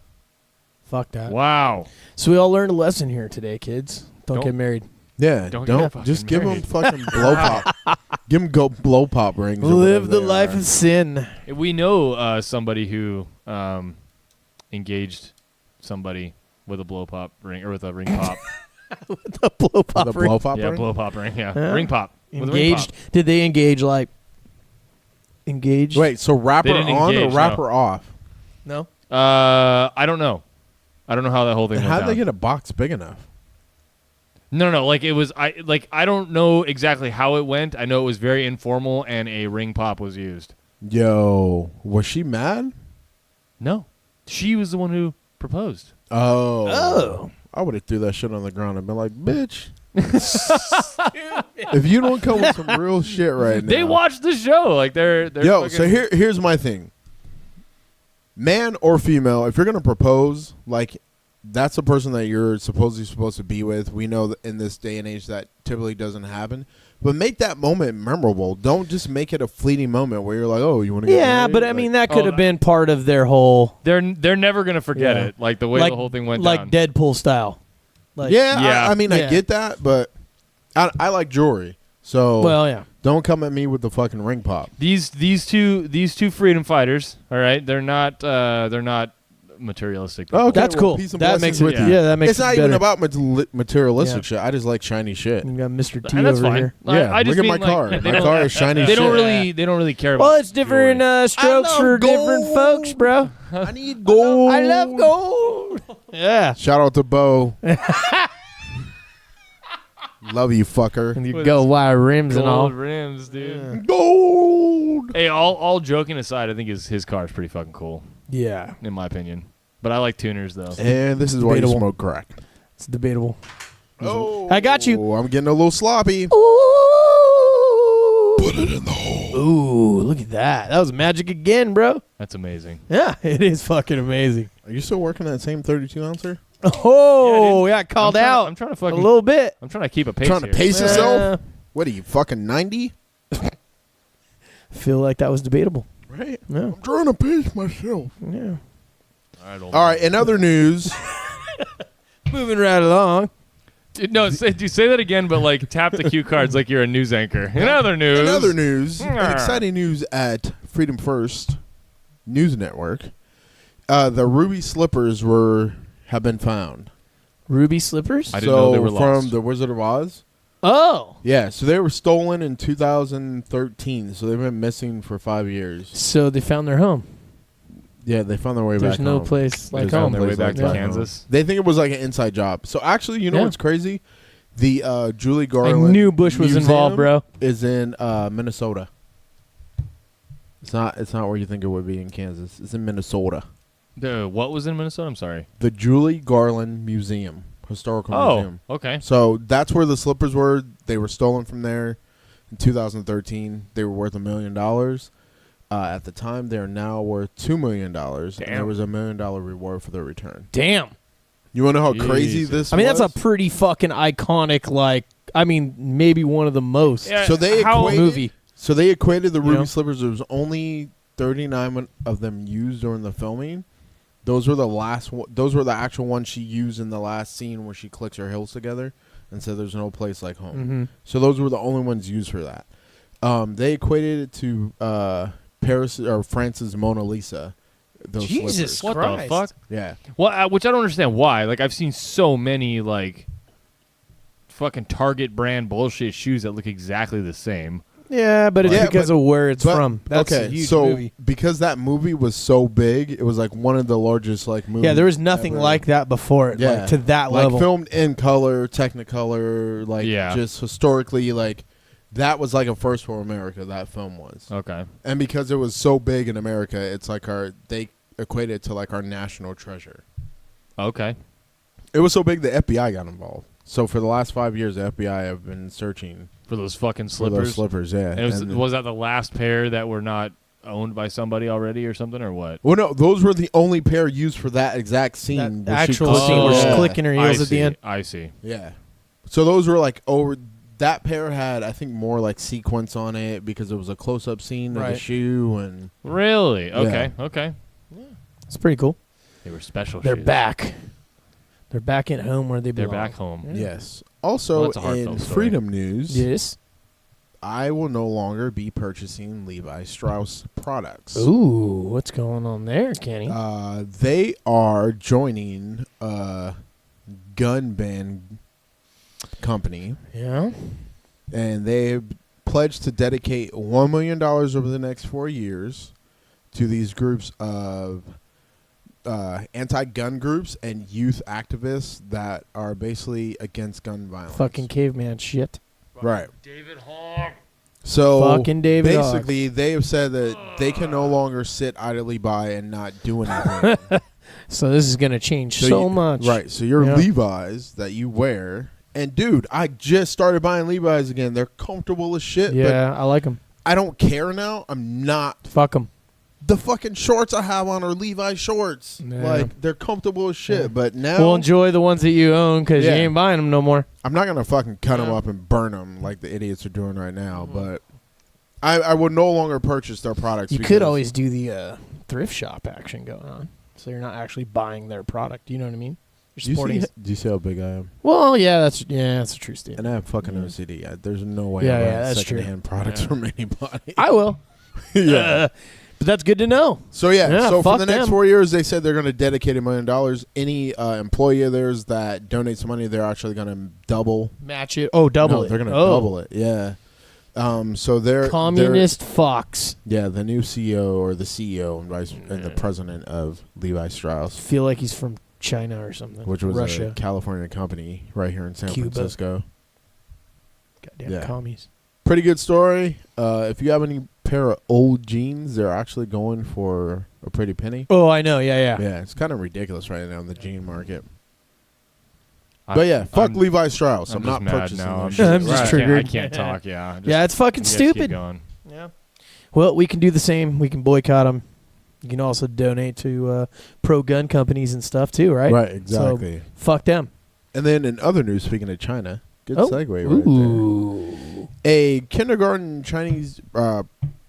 Fuck that. Wow. So we all learned a lesson here today, kids. Don't Don't- get married. Yeah, Don't don't, get fucking just give him married. fucking blow pop. Give him blow pop rings. or Live whatever the they life are. of sin. We know somebody who engaged somebody with a blow pop ring or with a ring pop. The blow pop With a ring. blow pop Yeah, ring? blow pop ring. Yeah, Yeah. ring pop. With a ring Engaged. Did they engage like engaged? Wait, so rapper didn't on engage, or rapper off? No. pop. I don't know. I don't know how that whole thing And went how'd down. they get a box big enough? No. Like it was. I don't know exactly how it went. I know it was very informal, and a ring pop was used. Yo, was she mad? No, she was the one who proposed. Oh. I would have threw that shit on the ground and been like, bitch. If you don't come with some real shit right now. They watched the show. Like they're Yo, fucking- so here's my thing. Man or female, if you're going to propose, like, that's the person that you're supposed to be with. We know that in this day and age that typically doesn't happen. But make that moment memorable. Don't just make it a fleeting moment where you're like, oh, you want to get Yeah, married? but I mean that could have been part of their whole. They're never gonna forget Yeah. it. Like the way the whole thing went like down. Deadpool style. Like, I mean, I Yeah. get that, but I like jewelry. So Well, yeah. don't come at me with the fucking ring pop. These two freedom fighters. All right, they're not materialistic. Oh, okay. That's well, cool. peace and That blessings makes it. with Yeah, you. that makes It's not it even better. about materialistic Yeah. shit. I just like shiny shit. You got Mr. T and that's over fine. here. Yeah, I just look at mean, my car. Like, My car is shiny They shit. don't really care about. Well, it's different strokes love for different gold. folks, bro. I need gold. I love gold. Yeah. Shout out to Bo. Love you, fucker. And you With go wire rims and all. gold rims, dude. Gold. Hey, all joking aside, I think his car is pretty fucking cool, Yeah. in my opinion. But I like tuners though. And this is why you Debatable. smoke crack. It's debatable. Oh, I got you. I'm getting a little sloppy. Ooh. Put it in the hole. Ooh, look at that. That was magic again, bro. That's amazing. Yeah, it is fucking amazing. Are you still working that same 32 ouncer? Oh, yeah, called out I'm trying to a fucking. little bit. I'm trying to keep a pace. Trying to here. pace yourself? What are you, fucking 90? Feel like that was debatable. Right. Yeah. I'm trying to pace myself. Yeah. All All right, in other news, Moving right along. Dude, no, say that again, but like tap the cue cards like you're a news anchor. In other news, exciting news at Freedom First News Network. The ruby slippers have been found. Ruby slippers? I didn't know they were from lost. the Wizard of Oz. Oh. Yeah, so they were stolen in 2013. So they've been missing for 5 years. So they found their home. Yeah, they found their way There's back no home. place like They found home. their way Place back like to that. Kansas. They think it was like an inside job. So actually, you know Yeah. what's crazy? The Julie I Garland knew Bush was involved, Museum bro. is in Minnesota. It's not where you think it would be in Kansas. It's in Minnesota. What was in Minnesota? I'm sorry. The Julie Garland Museum, historical museum. Okay. So that's where the slippers were. They were stolen from there in 2013. They were worth $1 million. At the time, they're now worth $2 million. And there was $1 million reward for their return. Damn. You want to know how crazy Jesus. this I mean, was? that's a pretty fucking iconic, like, I mean, maybe one of the most Yeah, So they how- equated, movie. So they equated the You ruby know? slippers. There was only 39 of them used during the filming. Those were the last. Those were the actual ones she used in the last scene where she clicks her heels together and said, "There's no place like home." Mm-hmm. So those were the only ones used for that. They equated it to Paris or France's Mona Lisa. Those Jesus slippers. What Christ. the fuck? Yeah. Well, which I don't understand why. Like I've seen so many like fucking Target brand bullshit shoes that look exactly the same. Yeah, but it's Yeah, because of where it's but- from. That's okay, a huge so movie. because that movie was so big, it was like one of the largest like movies. Yeah, there was nothing ever. like that before it, Yeah, like, to that like level. filmed in color, Technicolor, like Yeah. just historically, like that was like a first for America. That film was, Okay. and because it was so big in America, it's like they equate it to like our national treasure. Okay. It was so big the FBI got involved. So for the last 5 years, the FBI have been searching For those fucking for slippers. those slippers. Yeah, And was that the last pair that were not owned by somebody already or something or what? well, no, those were the only pair used for that exact scene. That where she actual clicked- scene where she's Yeah. clicking her heels at the end. I see. Yeah. So those were like over. That pair had, I think, more like sequence on it because it was a close-up scene of the Right. shoe and. Really? Yeah. Okay. Okay. It's pretty cool. They were special They're shoes. back. They're back at home where they They're belong. back home. Yeah. Yes. Also, Well, that's a heartfelt in story. Freedom News, Yes. I will no longer be purchasing Levi Strauss products. Ooh, what's going on there, Kenny? They are joining a gun ban company, yeah. and they pledged to dedicate $1 million over the next 4 years to these groups of anti-gun groups and youth activists that are basically against gun violence. Fucking caveman shit. right. David Hogg. So Fucking David Hogg. basically, they have said that they can no longer sit idly by and not do anything. So this is going to change so you- much. Right. So your Yeah. Levi's that you wear, and dude, I just started buying Levi's again. They're comfortable as shit. Yeah, I like them. But I don't care now. I'm not Fuck them. the fucking shorts I have on are Levi shorts. Yeah. Like, they're comfortable as shit. Yeah. But now, Well, enjoy the ones that you own because Yeah. you ain't buying them no more. I'm not gonna fucking cut them Yeah. up and burn them like the idiots are doing right now. But I would no longer purchase their products. You because- could always do the thrift shop action going on, so you're not actually buying their product. You know what I mean? You're supporting. Do you see how big I am? Well, that's a true statement. And I have fucking Yeah. OCD. There's no way Yeah, I'm yeah, buying that's secondhand true. products Yeah. from anybody. I will. Yeah. But that's good to know. So yeah, so for fuck the next them. 4 years, they said they're going to dedicate $1 million. Any employee of theirs that donates money, they're actually going to double. Match it. Oh, double No, it. they're going to Oh. double it. Yeah. So they're Communist Fox. yeah, the new CEO or the CEO and the president of Levi Strauss, Feel like he's from China or something. which was Russia. a California company right here in San Cuba. Francisco. Goddamn Yeah. commies. Pretty good story. If you have any pair of old jeans, they're actually going for a pretty penny. Oh, I know. Yeah. Yeah, it's kind of ridiculous right now in the jean market. But yeah, fuck I'm- Levi Strauss. I'm just not mad purchasing now. their I'm shit. just- I'm just I triggered. can't talk. Yeah. Yeah, it's fucking You guys keep stupid. going. Yeah. Well, we can do the same. We can boycott them. You can also donate to pro gun companies and stuff too, right? Right, exactly. Fuck them. And then in other news, speaking of China, good Oh. segue right there. A kindergarten Chinese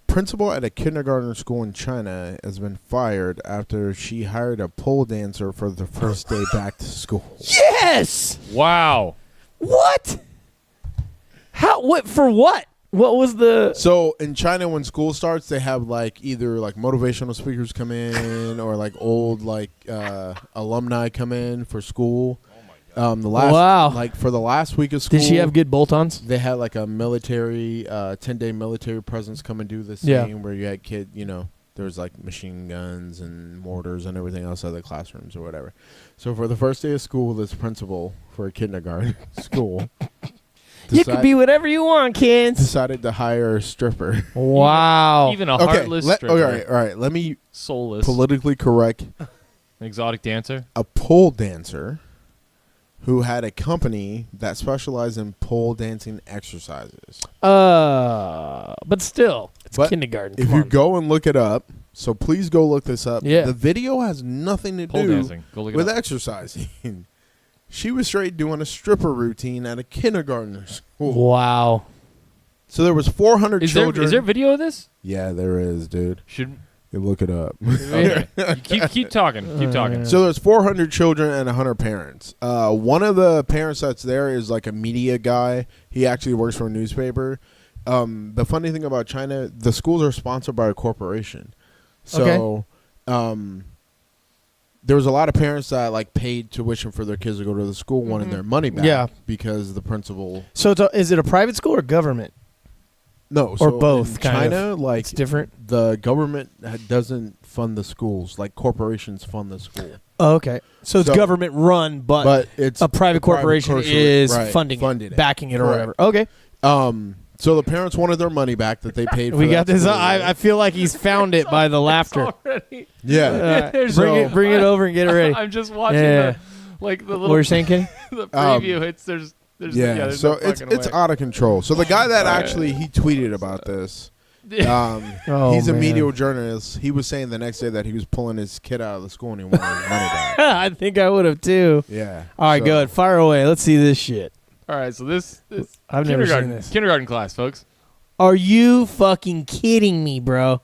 principal at a kindergarten school in China has been fired after she hired a pole dancer for the first day back to school. Yes. Wow. What? How? What for? What? What was the? So in China, when school starts, they have like either like motivational speakers come in or like old like alumni come in for school. The last Wow. like for the last week of school, Did she have good bolt-ons? they had like a military 10-day military presence come and do this Yeah. thing where you had there was like machine guns and mortars and everything else out of the classrooms or whatever. So for the first day of school, this principal for a kindergarten school You can be whatever you want, kids. decided to hire a stripper. Wow. Even a heartless stripper. all right. Let me Soulless. politically correct. An exotic dancer. A pole dancer who had a company that specialized in pole dancing exercises. But still, it's But kindergarten. If Come you on. go and look it up, so please go look this up. Yeah. The video has nothing to Pole do dancing. Go look it with up. exercising. She was straight doing a stripper routine at a kindergarten school. Wow. So there was 400 Is children. there video of this? Yeah, there is, dude. Should You look it up. okay. You keep talking. Keep talking. So there's 400 children and 100 parents. One of the parents that's there is like a media guy. He actually works for a newspaper. The funny thing about China, the schools are sponsored by a corporation. So there was a lot of parents that like paid tuition for their kids to go to the school, wanting their money back. Yeah. Because the principal. So is it a private school or government? No, Or so both, in kind China, like It's different. the government doesn't fund the schools. Like corporations fund the school. Oh, okay. So it's So- government run, but it's a private corporation is right, funding it. backing it or Correct. whatever. Okay. So the parents wanted their money back that they paid for. We got that this. school. I feel like he's found it by the laughter. Yeah. Bring it over and get it ready. I'm just watching Yeah. the little What were you saying, Kenny? the preview. There's Yeah. there's So no it's fucking it's way. out of control. So the guy that actually he tweeted about this. Oh, He's a man. media journalist. He was saying the next day that he was pulling his kid out of the school and he wanted his money back. I think I would have too. Yeah. All right, So- go ahead. Fire away. Let's see this shit. All right, so this I've never seen kindergarten this. kindergarten class, folks. Are you fucking kidding me, bro?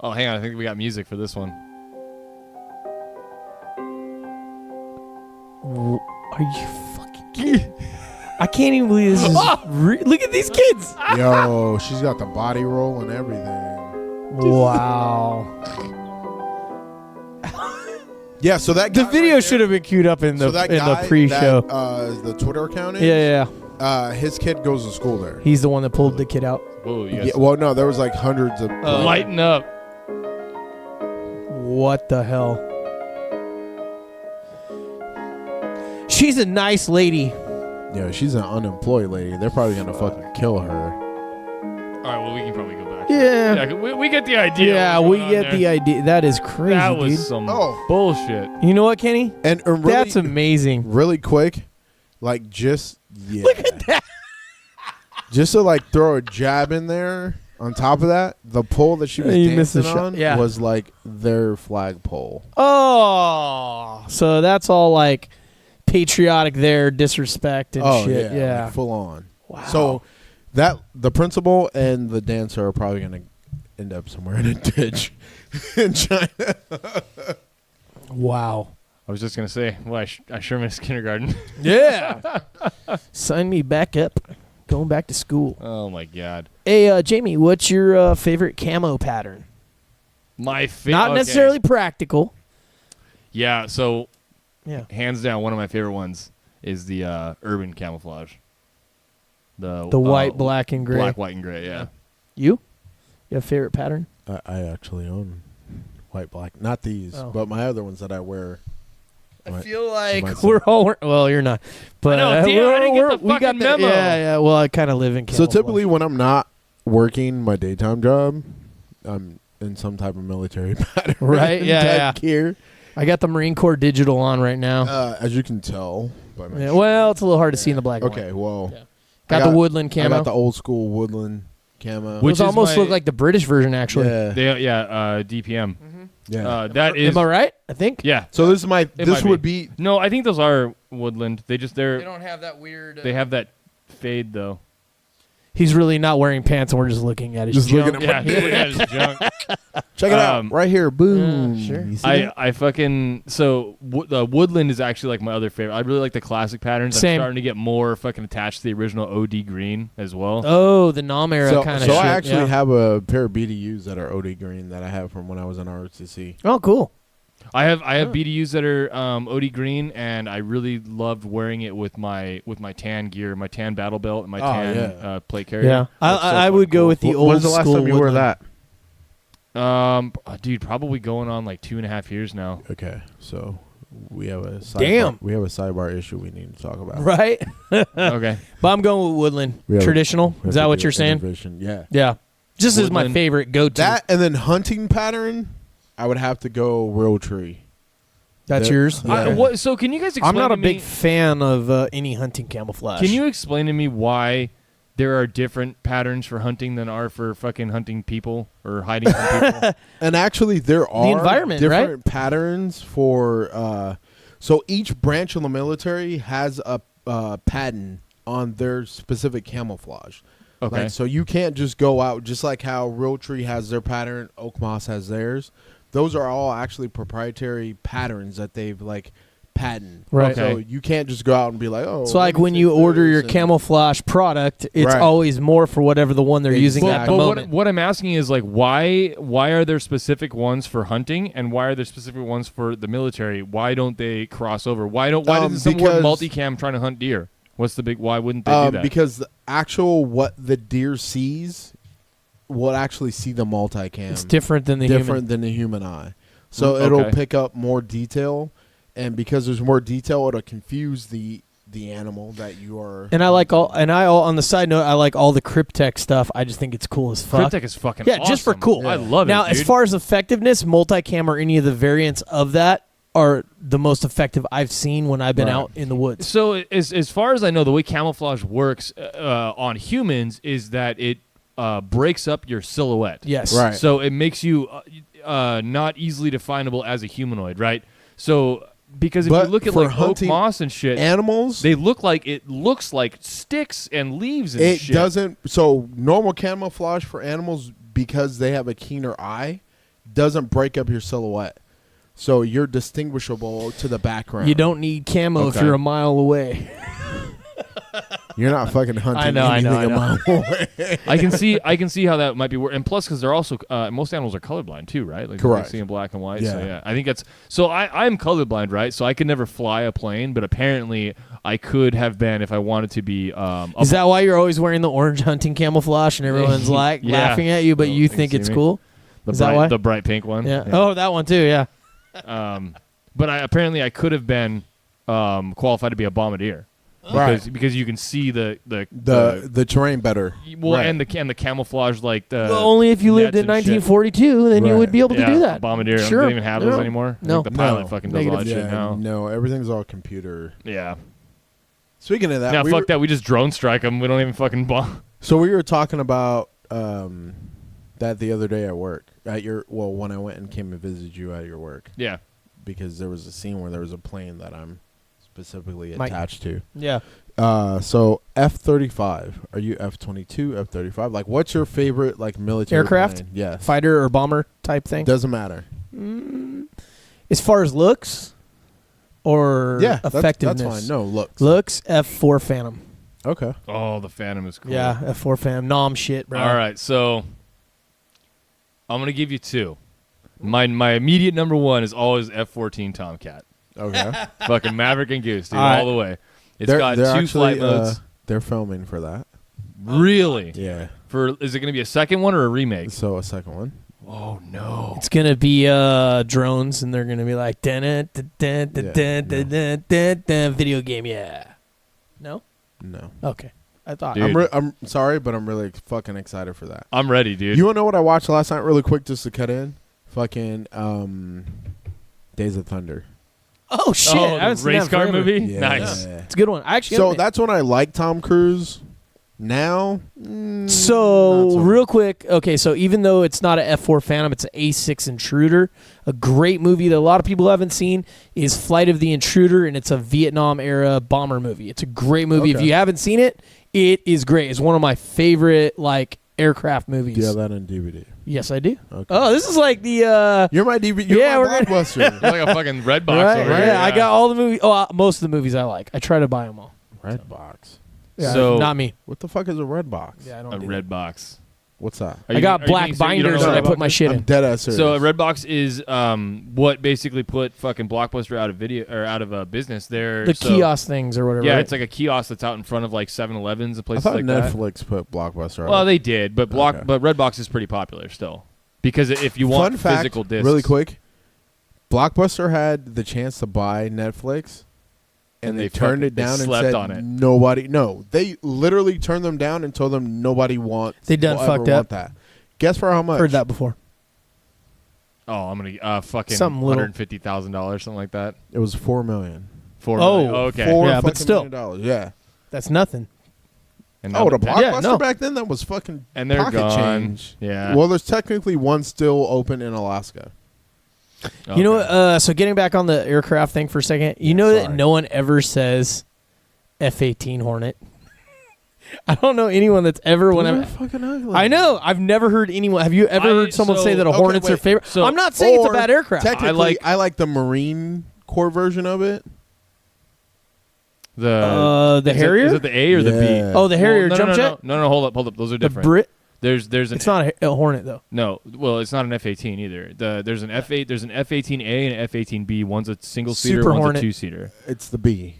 Oh, hang on, I think we got music for this one. Are you fucking kidding? I can't even believe this is. Look at these kids. Yo, she's got the body roll and everything. Wow. Yeah, so that The guy video right should have been queued up in there- the so that in the guy pre-show. that, the Twitter account is, Yeah. his kid goes to school there. He's the one that pulled the kid out. Whoa, you guys Yeah, well, no, there was like hundreds of. lighten up. What the hell? She's a nice lady. Yeah, she's an unemployed lady. They're probably gonna fucking kill her. All right, well, we can probably go back. Yeah. We get the idea. Yeah, what's we going on get there. the idea. That is crazy, That was dude. some Oh. bullshit. You know what, Kenny? And really, That's amazing. really quick, like just Look at that. just to like throw a jab in there. On top of that, the pole that she was You missed the dancing shot. on Yeah. was like their flag pole. Oh, so that's all like patriotic there, disrespect and shit. Yeah. like full on. Wow. So that the principal and the dancer are probably gonna end up somewhere in a ditch in China. Wow. I was just gonna say, well, I sure miss kindergarten. Yeah. Sign me back up. Going back to school. Oh my god. Hey, Jamie, what's your favorite camo pattern? My favorite. Not necessarily practical. Yeah. So, Yeah. hands down, one of my favorite ones is the urban camouflage. The white, black, and gray. Black, white, and gray. Yeah. You? You have a favorite pattern? I actually own white, black. Not these, Oh. but my other ones that I wear. I feel like myself. we're all well. You're not, but I know, damn, I didn't get the we got fucking memo. Yeah. Well, I kind of live in. So camouflage. typically, when I'm not working my daytime job, I'm in some type of military pattern. Right? Yeah, type yeah. gear. I got the Marine Corps digital on right now. As you can tell by my Yeah, shirt. well, it's a little hard to see in the black and Okay, white. well, Yeah. I Got the woodland I camo. got the old school woodland camo. Which Those is almost my- look like the British version, actually. Yeah, DPM. yeah. That is. Am I right? I think. Yeah. So this is my. might This be. would be. No, I think those are woodland. They don't have that weird. They have that fade though. He's really not wearing pants, and we're just looking at his Just junk. looking at Yeah, look at his junk. Check it out right here. Boom. Yeah, sure. You see that? I fucking the woodland is actually like my other favorite. I really like the classic patterns. Same. I'm starting to get more fucking attached to the original OD green as well. Oh, the Nom era So, kind of so shit. I actually yeah. have a pair of BDUs that are OD green that I have from when I was in ROTC. Oh, cool. I have BDUs that are OD green, and I really loved wearing it with my tan gear, my tan battle belt, and my tan plate carrier. Yeah, That's so I would fucking go cool. with the old When's the last school time you wore woodland. that? Dude, probably going on like 2.5 years now. Okay, so we have a sidebar, Damn. we have a sidebar issue we need to talk about. Right? Okay. But I'm going with woodland. We have a- Traditional. We have Is that to what do you're an saying? intervention. Yeah. Yeah. Just is my Woodland. favorite go-to. That and then hunting pattern, I would have to go real tree. That's that- yours? Yeah. So can you guys explain I'm not a to big me, fan of any hunting camouflage. Can you explain to me why there are different patterns for hunting than are for fucking hunting people or hiding from people? And actually, there are environment, different patterns for. So each branch of the military has a pattern on their specific camouflage. Okay. Like, so you can't just go out just like how Realtree has their pattern, Oak Moss has theirs. Those are all actually proprietary patterns that they've like patented. Right. So Okay. you can't just go out and be like, oh. So let like me when take you order this your and- camouflage product, it's Right. always more for whatever the one they're using Exactly. at the But moment. what I'm asking is like why are there specific ones for hunting and why are there specific ones for the military? Why don't they cross over? Why doesn't someone because- multicam trying to hunt deer? What's the big? Why wouldn't they do that? Because the actual what the deer sees will actually see the multicam. It's different than the different than the human eye. So it'll Okay. pick up more detail, and because there's more detail, it'll confuse the animal that you are. And I like on the side note, I like all the Cryptek stuff. I just think it's cool as fuck. Cryptek is fucking Yeah, just for awesome. cool. I love Now, it. as dude. far as effectiveness, multicam or any of the variants of that are the most effective I've seen when I've been Right. out in the woods. So as far as I know, the way camouflage works on humans is that it breaks up your silhouette. Yes. Right. So it makes you not easily definable as a humanoid, right? So because if But you look at for like oak hunting moss and shit, Animals, they looks like sticks and leaves and it shit. doesn't. So normal camouflage for animals, because they have a keener eye, doesn't break up your silhouette. So you're distinguishable to the background. You don't need camo if Okay. you're a mile away. You're not fucking hunting I know, anything I know. a mile away. I can see how that might be. And plus, because they're also most animals are colorblind too, right? Like Correct. They see in black and white. So Yeah. yeah, I think that's. So I'm colorblind, right? So I could never fly a plane, but apparently I could have been if I wanted to be. Is that why you're always wearing the orange hunting camouflage and everyone's like Yeah. laughing at you, but Oh, you you think see it's me? cool? the is that bright, why? the bright pink one? Yeah. Oh, that one too. Yeah. But apparently I could have been qualified to be a bombardier. Right. Because you can see the The terrain better. well Right. and the camouflage like the Well, only if you lived nets in and shit. 1942, then you Right. would be able to Yeah, do that. Bombardier. Sure. They don't even have those No. anymore. I No. think the pilot No. fucking does all that Negative. shit now. No, everything's all computer. Yeah. Speaking of that, Now we fuck were, that. We just drone strike them. We don't even fucking bomb. So we were talking about that the other day at work. When I went and came and visited you at your work. Yeah. Because there was a scene where there was a plane that I'm specifically Mike. attached to. Yeah. So F-35. Are you F-22, F-35? Like, what's your favorite like military Aircraft? plane? Yes. Fighter or bomber type thing? Doesn't matter. As far as looks or Yeah, effectiveness? that's fine. No, looks. Looks, F4 Phantom. Okay. Oh, the Phantom is cool. Yeah, F4 Phantom. Nom shit, bro. All right, so I'm gonna give you two. My immediate number one is always F-14 Tomcat. Okay. Fucking Maverick and Goose, dude, All right. all the way. It's They're got two actually, flight modes. They're filming for that. Really? Yeah. Is it gonna be a second one or a remake? So a second one. Oh no. It's going to be drones, and they're going to be like, video game, yeah. No? No. Okay. I thought. Dude. I'm sorry, but I'm really fucking excited for that. I'm ready, dude. You want to know what I watched last night really quick just to cut in? Fucking Days of Thunder. Oh, shit. I Oh, haven't the seen race that car forever. movie? Yeah. Nice. It's a good one. I actually So haven't- that's when I like Tom Cruise. Now, So, not so real quick, okay, so even though it's not an F4 Phantom, it's an A6 Intruder. A great movie that a lot of people haven't seen is Flight of the Intruder, and it's a Vietnam-era bomber movie. It's a great movie. If Okay. you haven't seen it, it is great. It's one of my favorite, like, aircraft movies. do you have that on DVD? Yes, I do. Okay. Oh, this is like the... You're my DVD. You're Yeah, my we're gonna- Blockbuster. You're like a fucking red box right, over right. here. I got all the movies. Oh, most of the movies I like. I try to buy them all. Red box. Yeah, So- not me. What the fuck is a red box? Yeah, I don't a do red box. What's that? Are I you- got are you black being serious? You don't binders know that I what put my shit I'm in. dead ass serious. So a red box is what basically put fucking Blockbuster out of video or out of business. The kiosk things or whatever. Yeah, right? it's like a kiosk that's out in front of like 7-Elevens and I places thought like that. Netflix put Blockbuster out. Well, they did, but Okay. but Redbox is pretty popular still because if you want Fun fact, physical discs, really quick, Blockbuster had the chance to buy Netflix, and they turned it down and slept said on it. nobody. No, they literally turned them down and told them nobody wants. They done will ever fucked want up. that. Guess for how much? Heard that before. Oh, I'm gonna fucking Something little. $150,000, something like that. It was $4 million. $4 Oh, million. Okay. $4 Yeah, but fucking still. million dollars. Yeah. That's nothing. And now Oh, the they're- Blockbuster Yeah, no. back then that was fucking and they're pocket gone. change. Yeah. Well, there's technically one still open in Alaska. You know, Okay. so getting back on the aircraft thing for a second, you know that sorry. no one ever says F-18 Hornet. I don't know anyone that's ever Those when are I'm. fucking ugly. I know. I've never heard anyone. Have you ever heard someone say that a okay, Hornet's their wait. favorite? So- I'm not saying it's a Or bad aircraft. Technically, I like the Marine Corps version of it. the the is it- Harrier? Is it the A or the B? Yeah. Oh, the Harrier Well, jump no, jet. No, hold up. Those are The different. Brit. There's an It's not a Hornet though. no. Well, it's not an F-18 either. There's an F8. There's an F-18A and an F-18B. One's a single seater. Super One's Hornet. a 2-seater. It's the B.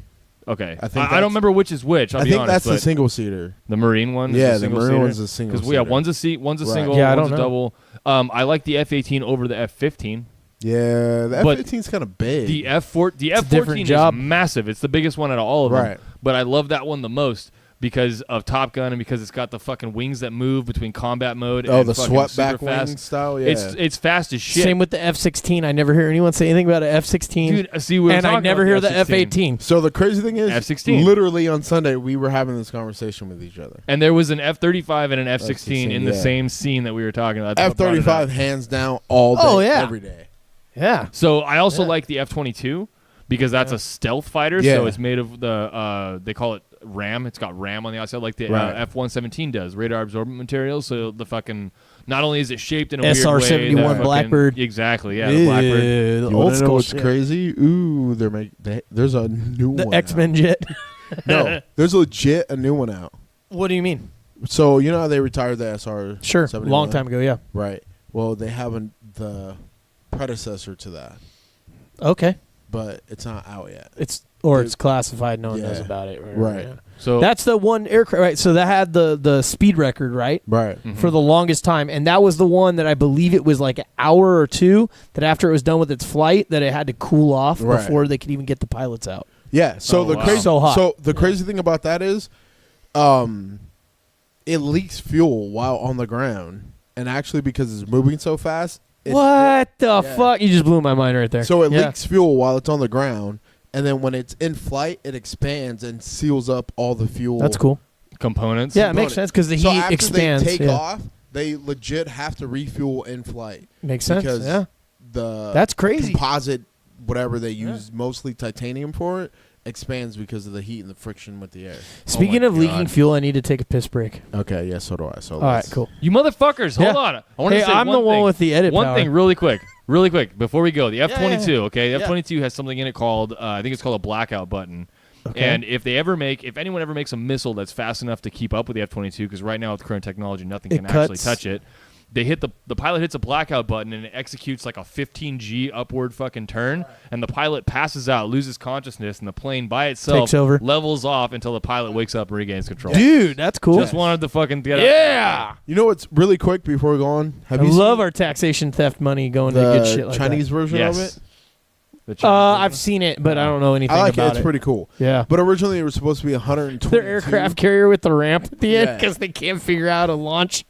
Okay. I think I that's- don't remember which is which. I'll I be think honest. that's the but single seater. the Marine one. Yeah, is the a Marine one's a single. Because one's a seat, one's a Right. single, Yeah, I one's don't a know. double. I like the F-18 over the F-15. Yeah, the But F-15's kind of big. The F-14 a different is job. massive. It's the biggest one out of all of them. Right. But I love that one the most because of Top Gun and because it's got the fucking wings that move between combat mode Oh, and the fucking swept super back fast. wing style. Yeah, It's fast as shit. Same with the F-16. I never hear anyone say anything about an F-16, Dude, see, we were and I talking never about hear the F-16. F-18. So the crazy thing is, F-16. literally on Sunday we were having this conversation with each other. And there was an F-35 and an F-16 F-16, in the yeah. same scene that we were talking about. That's what brought it F-35 up. hands down all day, Oh, yeah. every day. Yeah. So I also Yeah. like the F-22 because that's a stealth fighter. Yeah. So it's made of the they call it RAM. It's got RAM on the outside, like the Right. F-117 does, radar absorbent material. So the fucking not only is it shaped in a weird way, SR-71 that fucking- Blackbird. Exactly, yeah, the Blackbird. The You old wanna know school what's shit. crazy? Ooh, there's a new one. The X-Men jet. out. No, there's legit a new one out. What do you mean? So you know how they retired the SR? Sure. 71? Long time ago, yeah. Right. Well, they haven't the predecessor to that, Okay. but it's not out yet. It's classified. No one knows Yeah. about it. Right. Yeah. So That's the one aircraft, right? So that had the speed record, right? Right. Mhm. For the longest time. And that was the one that I believe it was like an hour or two that after it was done with its flight that it had to cool off Right. before they could even get the pilots out. Yeah. So Oh, the wow. crazy. So hot. So the crazy thing about that is, it leaks fuel while on the ground, and actually because it's moving so fast. What the yeah. fuck? You just blew my mind right there. So it Yeah. leaks fuel while it's on the ground, and then when it's in flight, it expands and seals up all the fuel. That's cool. components. Yeah, it makes sense because the So heat after expands. they take yeah. off, they legit have to refuel in flight. Makes sense. Because Yeah. That's crazy. Composite, whatever they use, mostly titanium for it, expands because of the heat and the friction with the air. Speaking of leaking fuel, I need to take a piss break. Okay, yeah, so do I. So All right, cool. You motherfuckers, hold on. I want to say I'm the one with the edit One power. thing really quick before we go. The F-22, okay? The Yeah. F-22 has something in it called, I think it's called a blackout button. Okay. And if anyone ever makes a missile that's fast enough to keep up with the F-22, because right now with current technology, nothing can actually touch it. They hit the pilot hits a blackout button and it executes like a 15G upward fucking turn, and the pilot passes out, loses consciousness, and the plane by itself Takes over. levels off until the pilot wakes up and regains control. Dude, that's cool. Just wanted to fucking get out. You know what's really quick before we go on? I Have you love seen our taxation theft money going to the good shit like Chinese that. version of it? The Chinese I've seen it, but I don't know anything I like about it. It's pretty cool. Yeah. But originally it was supposed to be 120. Their aircraft carrier with the ramp at the end Yeah. because they can't figure out a launch.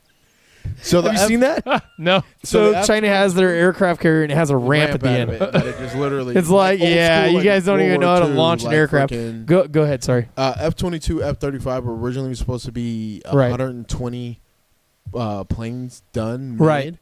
So Have you seen that? No. So the China has their aircraft carrier and it has a ramp at the out end. of it, but it just literally. It's like, old yeah, school, you like guys don't even World know how to War II, launch an like aircraft. frickin', Go ahead, sorry. F-22, F-35 were originally supposed to be Right. 120 planes done, Right. made,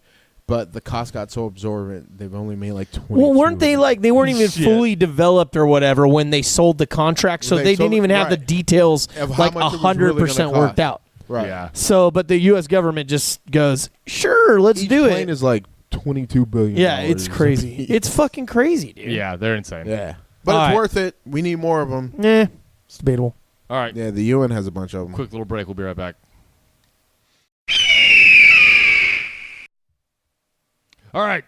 but the cost got so absorbent, they've only made like 20. Well, weren't they like, they weren't even Shit. fully developed or whatever when they sold the contract, so They they sold didn't even it- have the right. details Of how like much it was really 100% gonna worked cost. out. Right. Yeah. So, but the U.S. government just goes, sure, let's Each do plane it. is like $22 billion. Yeah, it's crazy. It's fucking crazy, dude. Yeah, they're insane. Yeah. But All it's right. worth it. We need more of them. It's debatable. All right. Yeah, the UN has a bunch of them. Quick little break. We'll be right back. All right.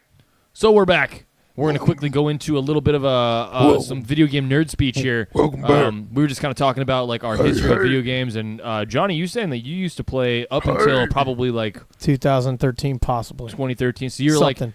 So we're back. We're going to quickly go into a little bit of some video game nerd speech here. Welcome back. We were just kind of talking about like our history of video games, and Johnny, you saying that you used to play up until probably like 2013, possibly. 2013. So you're Something.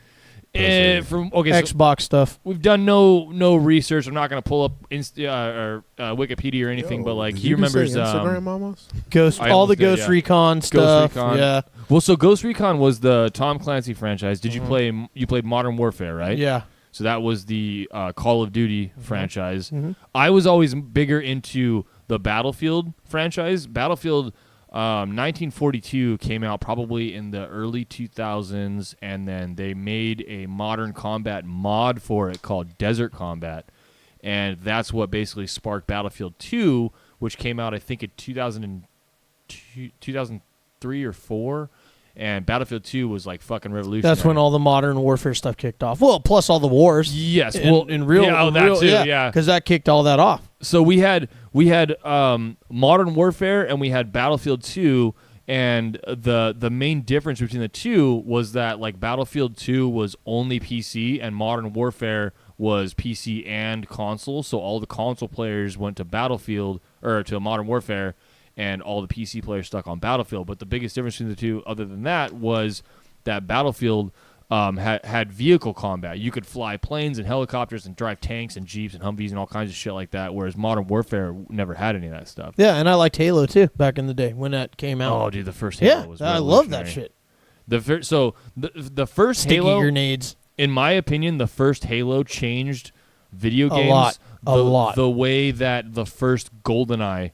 like from okay. So Xbox stuff. we've done no research. I'm not going to pull up Wikipedia or anything, but like he remembers Instagram almost. Ghost, I all the almost did, Ghost yeah. Recon stuff. Recon. Yeah. Well, so Ghost Recon was the Tom Clancy franchise. Did you play? You played Modern Warfare, right? Yeah. So that was the Call of Duty franchise. Mhm. I was always bigger into the Battlefield franchise. Battlefield 1942 came out probably in the early 2000s, and then they made a modern combat mod for it called Desert Combat, and that's what basically sparked Battlefield 2, which came out I think in 2003 or 4. And Battlefield 2 was like fucking revolutionary. That's when all the modern warfare stuff kicked off. Well, plus all the wars. Yes, well, in real, yeah, in that real, too, yeah. because that kicked all that off. So we had Modern Warfare and we had Battlefield 2, and the main difference between the two was that like Battlefield 2 was only PC and Modern Warfare was PC and console. So all the console players went to Battlefield or to Modern Warfare, and all the PC players stuck on Battlefield. But the biggest difference between the two, other than that, was that Battlefield had vehicle combat. You could fly planes and helicopters and drive tanks and Jeeps and Humvees and all kinds of shit like that, whereas Modern Warfare never had any of that stuff. Yeah, and I liked Halo too back in the day when that came out. Oh, dude, the first Halo yeah, was I love that revolutionary. shit. The first Sticky Halo, grenades. in my opinion, the first Halo changed video A games lot. the way that the first GoldenEye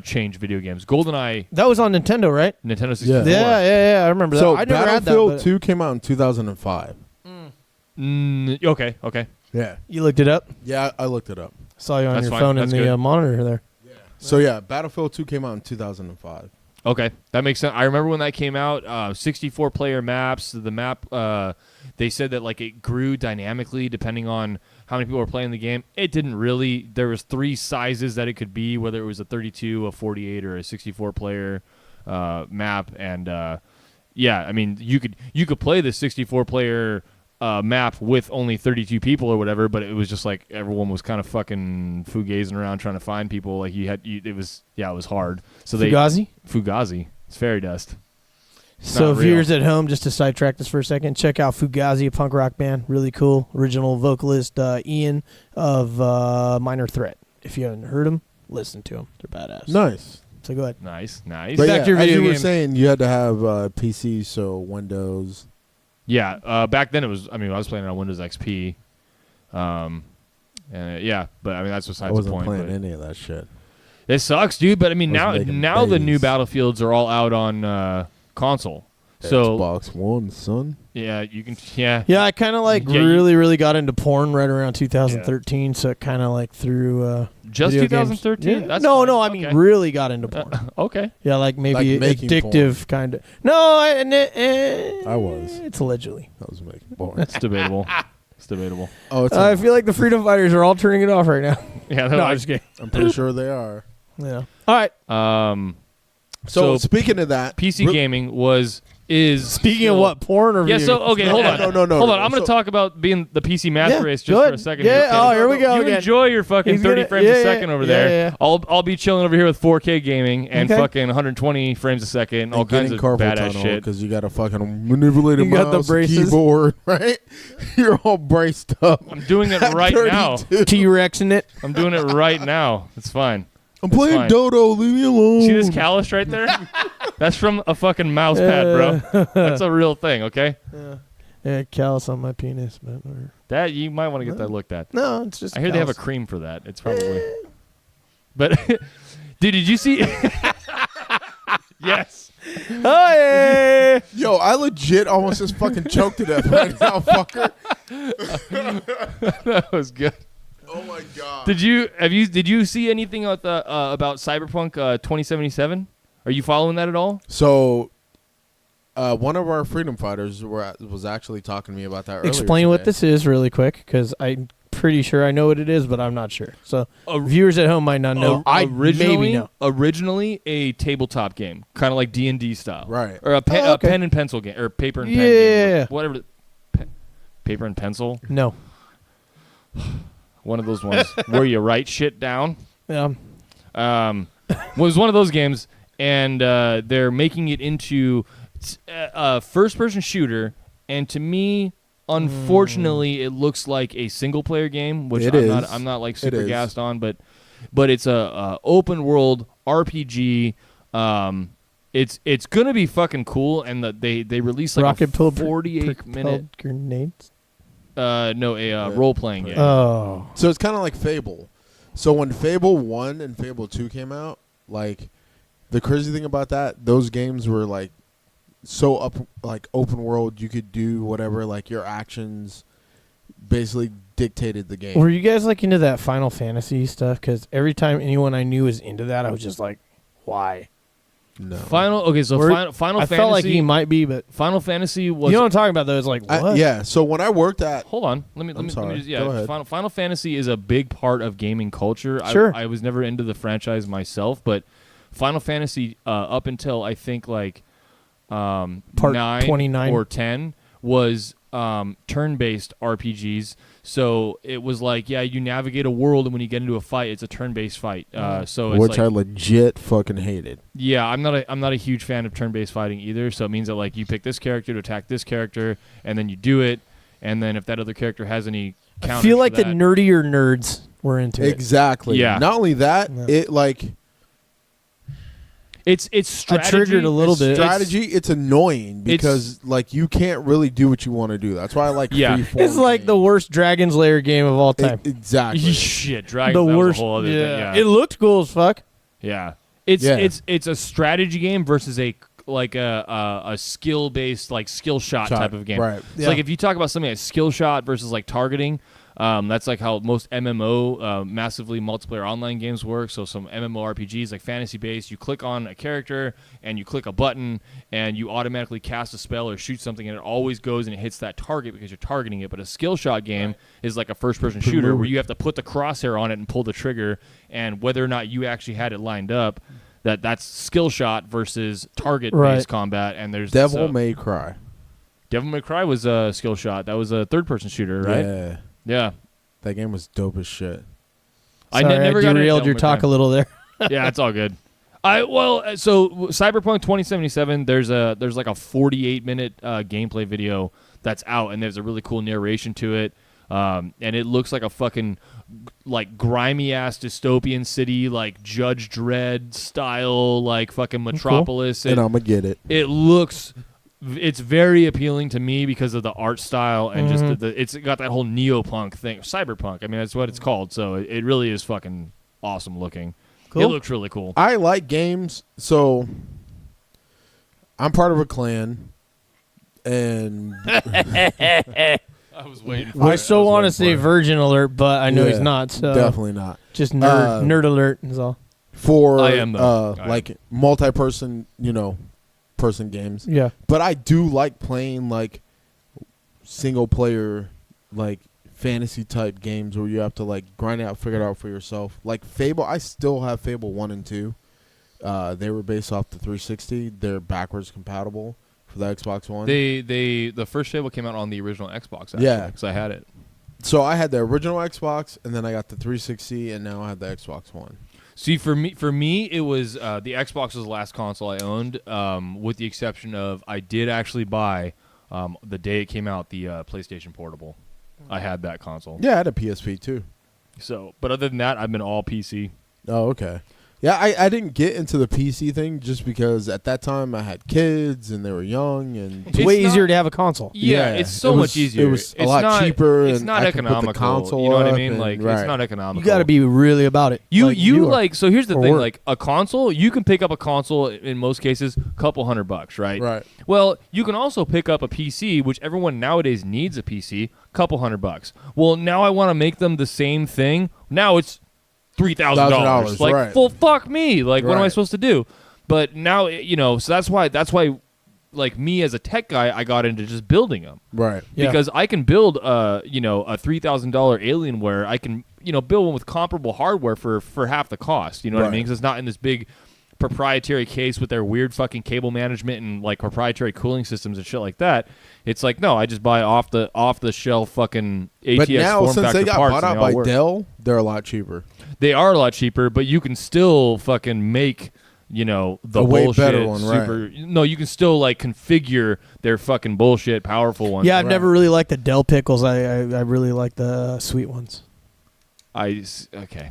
changed video games. GoldenEye, That was on Nintendo, right? Nintendo 64. Yeah. I remember So that. I never had that. Battlefield But 2 came out in 2005. Okay. Yeah. you looked it up. Yeah, I looked it up. Saw you on That's your fine. phone That's in the good. monitor there. So yeah, Battlefield 2 came out in 2005. Okay, that makes sense. I remember when that came out, 64-player maps. The map, they said that like it grew dynamically depending on how many people were playing the game. It didn't really. There was 3 sizes that it could be, whether it was a 32, a 48, or a 64-player map. And yeah, I mean, you could play the 64-player map with only 32 people or whatever, but it was just like everyone was kind of fucking fugazing around trying to find people. Like it was hard. So Fugazi. It's fairy dust. So not real. viewers at home, just to sidetrack this for a second, check out Fugazi, a punk rock band. Really cool. Original vocalist Ian of Minor Threat. If you haven't heard them, listen to them. They're badass. Nice. So go ahead. Nice. But Back yeah, to your as video you were game. saying, you had to have PC, so Windows. Yeah, back then I was playing it on Windows XP. Yeah, but I mean that's I besides the wasn't point. playing but any of that shit. it sucks, dude. But I mean I was making now the new babies. Battlefields are all out on console. So Xbox One, son. yeah, you can. Yeah. Yeah, I kind of like Yeah, really got into porn right around 2013, so it kind of like threw Just video games. 2013. Yeah. That's no, fine. I mean Okay. really got into porn. Okay. Yeah, like maybe Like making addictive kind of. No, I was. It's allegedly. I was making porn. It's debatable. It's debatable. Oh, it's. I feel like the freedom fighters are all turning it off right now. Yeah. No, I'm just kidding. I'm pretty sure they are. Yeah. All right. So speaking of that, PC gaming is Speaking of what, porn or Yeah. video So okay, hold on. No. Hold on. I'm going to So- talk about being the PC master Yeah, race just go for ahead. a second. Yeah. here, Oh, okay? here we go You again. enjoy your fucking He's 30 gonna- frames yeah, a second yeah, over yeah, there. yeah. I'll be chilling over here with 4K gaming and Okay. fucking 120 frames a second, all kinds of carpal badass tunnel shit. because you got to fucking manipulate a You got the mouse, braces. keyboard, right? You're all braced up. I'm doing it At right now. 32. T-Rex in it. I'm doing it right now. It's fine. I'm playing fine. Dodo. Leave me alone. See this callus right there? That's from a fucking mouse pad, bro. That's a real thing, okay? Yeah, callus on my penis, but whatever. That you might want to get that looked at. No, it's just. I hear they have a callus. cream for that. It's probably. But dude, did you see? Yes. Oh yeah. Yo, I legit almost just fucking choked to death right now, fucker. That was good. Oh my god. Did you see anything about Cyberpunk 2077? Are you following that at all? So, one of our freedom fighters was actually talking to me about that earlier. Explain what today. this is really quick, because I'm pretty sure I know what it is, but I'm not sure. So Oh, viewers at home might not know. I maybe know. Originally a tabletop game, kind of like D&D style, Right. Or a Oh, okay. pen and pencil game, or paper and pen Yeah. game, whatever. Paper and pencil, No. one of those ones where you write shit down. Yeah. Was one of those games, and they're making it into a first-person shooter, and to me, unfortunately, it looks like a single-player game, which I'm not like super gassed on, but it's a open world RPG. It's gonna be fucking cool, and they released like Rocket a 48-minute grenades. role-playing game. Oh. So it's kind of like Fable. So when Fable 1 and Fable 2 came out, like the crazy thing about that, those games were like so open world, you could do whatever, like your actions basically dictated the game. Were you guys like into that Final Fantasy stuff? Because every time anyone I knew was into that, I was just like, why? No. Final I Fantasy. felt like he might be, but Final Fantasy was. you know what I'm talking about? Though it's like what? Yeah. So when I worked at Hold on. Let me sorry. just Go ahead. Final Fantasy is a big part of gaming culture. Sure. I was never into the franchise myself, but Final Fantasy up until I think like Part 9 29 or 10 was turn-based RPGs. So it was like, yeah, you navigate a world, and when you get into a fight, it's a turn-based fight. So it's which like, I legit fucking hated. yeah, I'm not a huge fan of turn-based fighting either. So it means that like you pick this character to attack this character, and then you do it, and then if that other character has any counters, I feel like for the that, nerdier nerds were into it. Exactly. Yeah. Not only that, Yeah. it like it's strategy. I triggered a little bit. strategy. It's annoying because like you can't really do what you want to do. That's why I like Yeah. freeform It's like the games. worst Dragon's Lair game of all time. Exactly. Shit, Dragons. The that was worst. a whole other thing. Yeah, It looked cool as fuck. yeah. It's Yeah. it's a strategy game versus a skill based like skill shot type of game. Right. It's Yeah. like if you talk about something like skill shot versus like targeting, that's like how most MMO massively multiplayer online games work. So some MMORPGs like fantasy based, you click on a character and you click a button and you automatically cast a spell or shoot something, and it always goes and it hits that target because you're targeting it. But a skill shot game is like a first person shooter where you have to put the crosshair on it and pull the trigger, and whether or not you actually had it lined up, that's skill shot versus target based combat. And there's Devil May Cry. Devil May Cry was a skill shot. That was a third person shooter, right? Yeah. Yeah. That game was dope as shit. Sorry, never got into derailed Devil your May talk Cry. a little there. Yeah, it's all good. So Cyberpunk 2077, there's like a 48-minute gameplay video that's out, and there's a really cool narration to it, and it looks like a fucking like grimy ass dystopian city, like Judge Dredd style, like fucking Metropolis. And I'm gonna get it. It's very appealing to me because of the art style and just it's got that whole neopunk thing, cyberpunk. I mean, that's what it's called. So it really is fucking awesome looking. Cool. It looks really cool. I like games, so I'm part of a clan, and I was waiting. For I it. still was want to waiting say for it. virgin alert, but I know Yeah, he's not. So definitely not. just nerd alert is all. For I am, though. I am. like multi-person, person games. Yeah. But I do like playing like single player, like fantasy type games where you have to like grind out, figure it out for yourself. Like Fable, I still have Fable 1 and 2. They were based off the 360. They're backwards compatible for the Xbox One. The first Fable came out on the original Xbox. Actually, Yeah. because I had it. So I had the original Xbox, and then I got the 360, and now I have the Xbox One. See, for me, it was the Xbox was the last console I owned, with the exception of I did actually buy the day it came out the PlayStation Portable. I had that console. Yeah, I had a PSP too. So, but other than that, I've been all PC. Oh, okay. Yeah, I didn't get into the PC thing just because at that time I had kids and they were young and It's It's way not- easier to have a console. Yeah, it's so much easier. It was a It's lot not- cheaper. It's and not I could put the economical. console You know what I up mean? and- Like right. it's not economical. You got to be really about it. You Like you are. like so here's the For thing, work. like a console, you can pick up a console in most cases couple $100, right? Right. Well, you can also pick up a PC, which everyone nowadays needs a PC, couple $100. Well, now I want to make them the same thing. Now it's $3,000. Like right. full fuck me. Like what am I Right. supposed to do? But now so that's why like me as a tech guy, I got into just building them. Right. Yeah. Because I can build a $3,000 Alienware. I can build one with comparable hardware for half the cost. You know what I Right. mean? Because it's not in this big proprietary case with their weird fucking cable management and like proprietary cooling systems and shit like that. It's like no, I just buy off the shelf fucking ATX But now form since factor they got parts bought and out they all by work. Dell, they're a lot cheaper. They are a lot cheaper, but you can still fucking make the A way bullshit better one, right. super. No, you can still like configure their fucking bullshit powerful ones. Yeah, I've Right. never really liked the Dell pickles. I really like the sweet ones. Okay.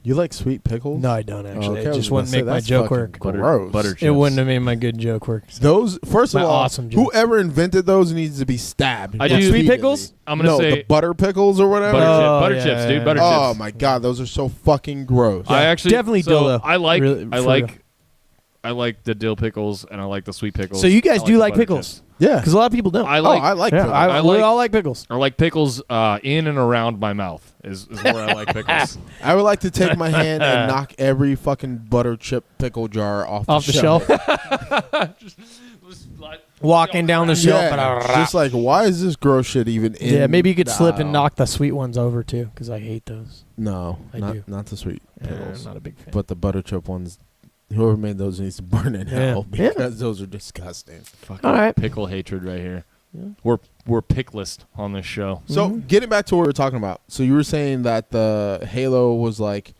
You like sweet pickles? No, I don't actually. Okay, I It was just gonna wouldn't say, make my that's joke fucking work. gross. Butter chips. It wouldn't have made my good joke work. Those, first of My all, awesome jokes. whoever invented those needs to be stabbed. I do- Sweet immediately. pickles? I'm gonna no, say the butter pickles or whatever. butter Oh, chips, yeah, dude. yeah. Butter Oh chips. my god, those are so fucking gross. I actually definitely so dildo. I like Really, I for like real. I like the dill pickles and I like the sweet pickles. So you guys I do the like butter pickles? chips. yeah. Because a lot of people don't. I like I like yeah, pickles. I we like- all like pickles. I like pickles in and around my mouth is where I like pickles. I would like to take my hand and knock every fucking butter chip pickle jar off Off the shelf. Walking down the shelf. Yeah, just like, why is this gross shit even in? Yeah, maybe you could slip and No. knock the sweet ones over too, because I hate those. No, I do. not the sweet Yeah, pickles, I'm not a big fan. but the butter chip ones. Whoever made those needs to burn in Yeah. hell Yeah. because those are disgusting. Fucking All right. pickle hatred right here. Yeah. We're picklist on this show. So Mhm. getting back to what we were talking about, so you were saying that the Halo was like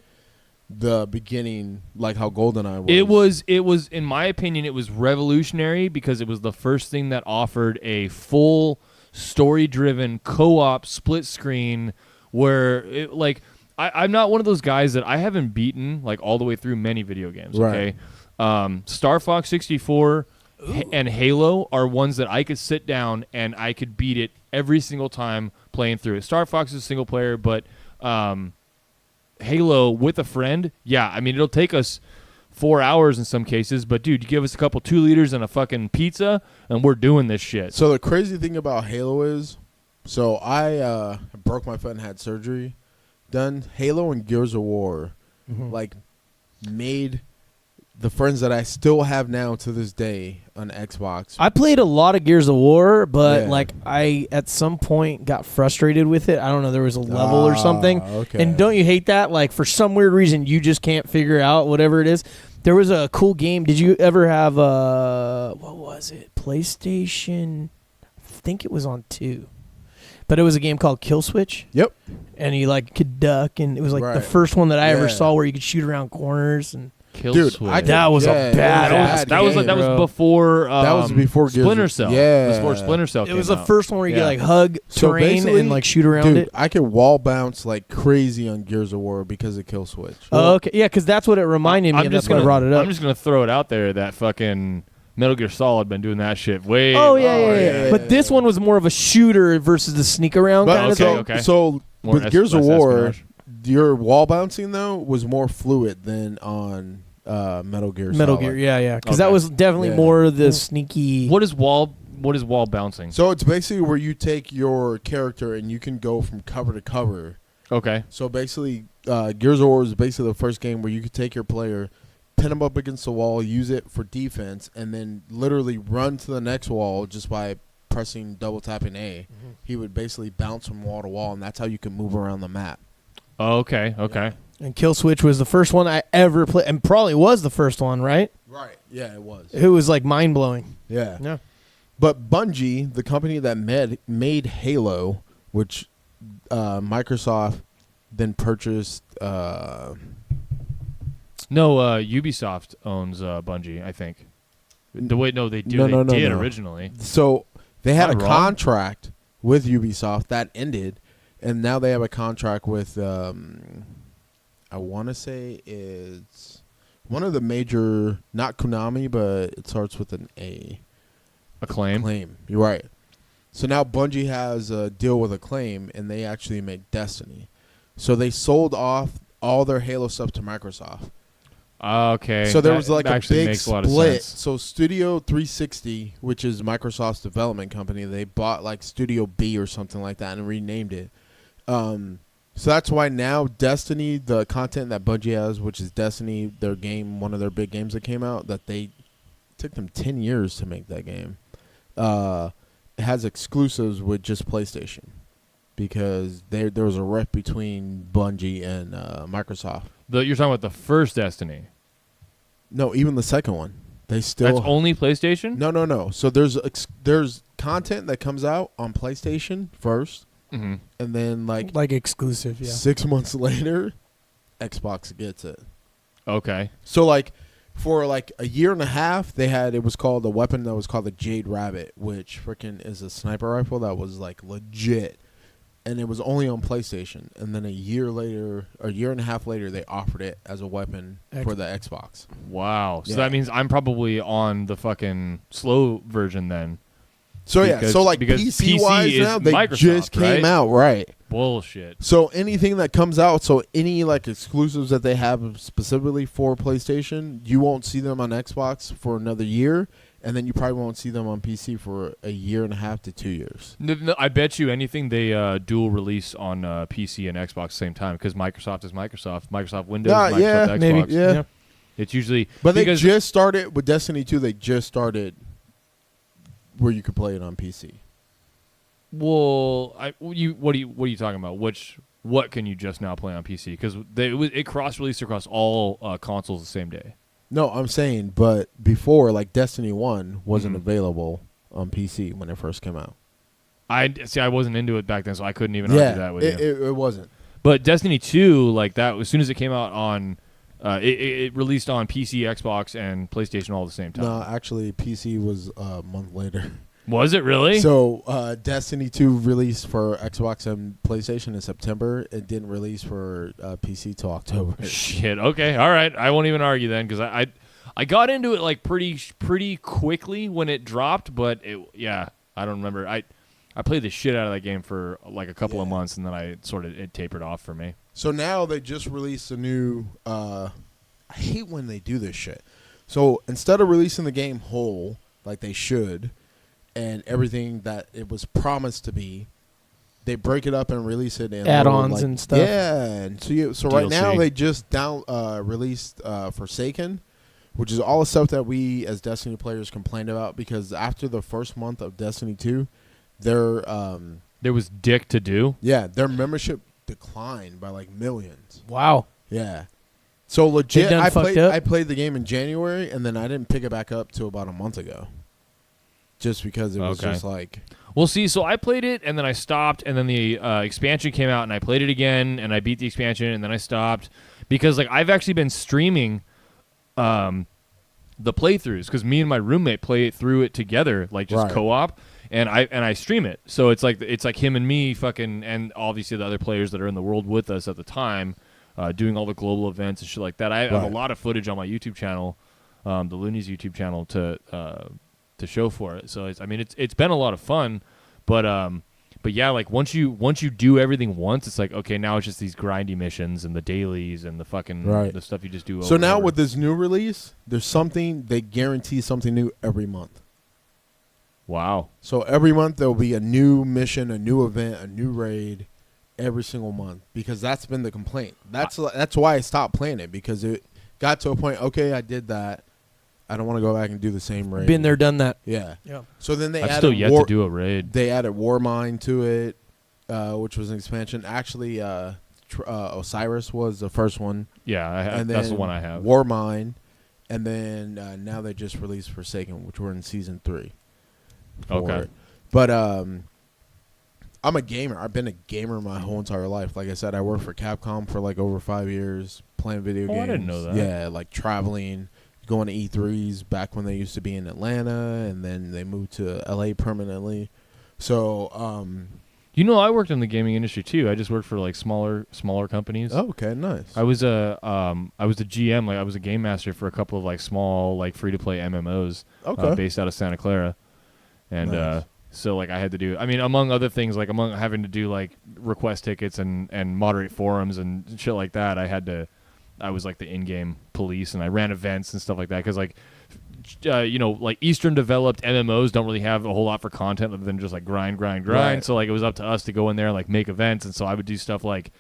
the beginning, like how GoldenEye was. It was in my opinion it was revolutionary because it was the first thing that offered a full story-driven co-op split screen where it, like I'm not one of those guys that I haven't beaten like all the way through many video games. Right. Okay, Star Fox 64 and Halo are ones that I could sit down and I could beat it every single time playing through it. Star Fox is single player, but Halo with a friend, yeah. I mean, it'll take us 4 hours in some cases, but dude, you give us a couple 2 liters and a fucking pizza, and we're doing this shit. So the crazy thing about Halo is, so I broke my foot and had surgery done. Halo and Gears of War, like, made the friends that I still have now to this day on Xbox. I played a lot of Gears of War, but Yeah. like I at some point got frustrated with it. I don't know, there was a level or something. Okay. And don't you hate that? Like for some weird reason you just can't figure out whatever it is. There was a cool game. Did you ever have what was it? PlayStation? I think it was on 2. But it was a game called Kill Switch. Yep. And you like could duck, and it was like the Right. first one that I ever Yeah. saw where you could shoot around corners. And Kill Dude, Switch. I That was a badass- that was game. bro. before That was before Gears Splinter of- Cell. yeah. It was before Splinter Cell. it was came the out. first one where you Yeah. could like hug So terrain basically, and like shoot around Dude, it. I could wall bounce like crazy on Gears of War because of Kill Switch. Oh, okay. Yeah, because that's what it reminded me of. That's why I brought it up. I'm just gonna throw it out there that fucking Metal Gear Solid been doing that shit way. Oh yeah, Oh, yeah, yeah. But this one was more of a shooter versus the sneak around But kind of okay, thing. okay. So More with Gears of less War, espionage. your wall bouncing though was more fluid than on Metal Gear. Metal Solid. Gear, yeah, because that Okay. was definitely Yeah. more the sneaky. What does wall what is wall bouncing? So it's basically where you take your character and you can go from cover to cover. Okay. So basically, Gears of War is basically the first game where you could take your player, pin him up against the wall, use it for defense, and then literally run to the next wall just by pressing double tapping A. Mm-hmm. He would basically bounce from wall to wall, and that's how you can move around the map. Oh, okay. Yeah. And Kill Switch was the first one I ever played, and probably was the first one, right? Right. Yeah, it was. It was like mind blowing. Yeah. Yeah. But Bungie, the company that made Halo, which Microsoft then purchased. No, Ubisoft owns Bungie, I think. They do. No, they did no. originally. So they had a wrong? contract with Ubisoft that ended, and now they have a contract with. I want to say it's one of the major, not Konami, but it starts with an A. Acclaim. You're right. So now Bungie has a deal with Acclaim, and they actually make Destiny. So they sold off all their Halo stuff to Microsoft. Okay. So there was like a big makes a lot of split. sense. So Studio 360, which is Microsoft's development company, they bought like Studio B or something like that and renamed it. So that's why now Destiny, the content that Bungie has, which is Destiny, their game, one of their big games that came out, that they took them 10 years to make that game. It has exclusives with just PlayStation because there was a rift between Bungie and Microsoft. You're talking about the first Destiny. No, even the second one. They still That's only PlayStation? No. So there's content that comes out on PlayStation first, Mm-hmm. and then like exclusive, yeah. 6 months later, Xbox gets it. Okay. So like for like a year and a half, it was called a weapon that was called the Jade Rabbit, which freaking is a sniper rifle that was like legit, and it was only on PlayStation. And then a year and a half later, they offered it as a weapon for the Xbox. Wow. So Yeah. that means I'm probably on the fucking slow version then. So Because- so like because PC wise PC is now, they Microsoft, just came right? out, right? Bullshit. So anything that comes out, so any like exclusives that they have specifically for PlayStation, you won't see them on Xbox for another year, and then you probably won't see them on PC for a year and a half to 2 years. No, I bet you anything they dual release on PC and Xbox at the same time because Microsoft is Microsoft. Microsoft Windows, Microsoft yeah, Xbox. maybe. Yeah. It's usually... But they because just started with Destiny 2. They just started where you could play it on PC. Well, what are you talking about? What can you just now play on PC? Because it cross-released across all consoles the same day. No, I'm saying, but before, like Destiny 1 wasn't Mhm. available on PC when it first came out. I wasn't into it back then, so I couldn't even argue that with you. It wasn't. But Destiny 2, like that, as soon as it came out on, it released on PC, Xbox, and PlayStation all at the same time. No, actually, PC was a month later. Was it really? So, Destiny 2 released for Xbox and PlayStation in September. It didn't release for PC till October. Shit. Okay. All right. I won't even argue then because I got into it like pretty quickly when it dropped, but I don't remember. I played the shit out of that game for like a couple of months, and then it tapered off for me. So now they just released a new. I hate when they do this shit. So instead of releasing the game whole like they should, and everything that it was promised to be, they break it up and release it in add-ons and stuff. Yeah, and so right DLC. now they just released Forsaken, which is all the stuff that we as Destiny players complained about because after the first month of Destiny 2, there was dick to do. Yeah, their membership declined by like millions. Wow. Yeah. So legit, done fucked up? I played the game in January, and then I didn't pick it back up till about a month ago. Just because it was just like... Well, see, so I played it, and then I stopped, and then the expansion came out, and I played it again, and I beat the expansion, and then I stopped. Because like I've actually been streaming the playthroughs, because me and my roommate play through it together, like just co-op. And I stream it, so it's like him and me fucking, and obviously the other players that are in the world with us at the time, doing all the global events and shit like that. I have a lot of footage on my YouTube channel, the Loonies YouTube channel, to show for it. So it's been a lot of fun, but yeah, like once you do everything once, it's like okay, now it's just these grindy missions and the dailies and the fucking the stuff you just do. So now over. with this new release, there's something they guarantee something new every month. Wow. So every month there'll be a new mission, a new event, a new raid, every single month, because that's been the complaint. That's why I stopped playing it, because it got to a point. Okay, I did that. I don't want to go back and do the same raid. Been there, done that. Yeah. Yeah. So then I've still yet to do a raid. They added War Mine to it, which was an expansion. Actually, Osiris was the first one. Yeah, that's the one I have. War Mine, and then now they just released Forsaken, which we're in season 3. Okay. But I'm a gamer. I've been a gamer my whole entire life. Like I said, I worked for Capcom for like over 5 years, playing video games. I didn't know that. Yeah, like traveling, going to E3s back when they used to be in Atlanta, and then they moved to LA permanently. So, I worked in the gaming industry too. I just worked for like smaller companies. oh, okay, nice. I was a GM, like I was a game master for a couple of like small like free to play MMOs based out of Santa Clara. And Nice. so like I had to do, I mean, among other things, like among having to do like request tickets and moderate forums and shit like that, I was like the in-game police, and I ran events and stuff like that, because like like Eastern developed MMOs don't really have a whole lot for content other than just like grind. Right. So like it was up to us to go in there and like make events, and so I would do stuff like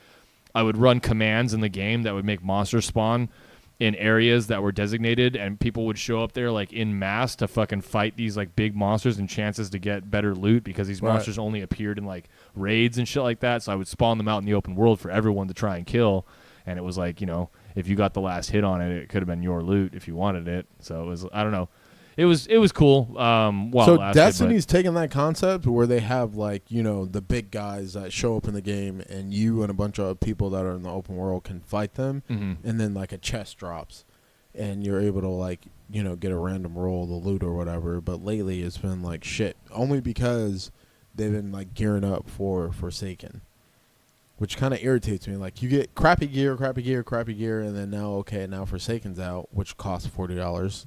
I would run commands in the game that would make monsters spawn in areas that were designated, and people would show up there like in mass to fucking fight these like big monsters and chances to get better loot, because these monsters only appeared in like raids and shit like that. So I would spawn them out in the open world for everyone to try and kill, and it was like, if you got the last hit on it, it could have been your loot if you wanted it. So it was, I don't know. It was cool. So Destiny's taking that concept where they have like, the big guys that show up in the game, and you and a bunch of people that are in the open world can fight them, and then like a chest drops, and you're able to like, get a random roll, the loot or whatever. But lately it's been like shit, only because they've been like gearing up for Forsaken, which kind of irritates me. Like you get crappy gear, and then now Forsaken's out, which costs $40.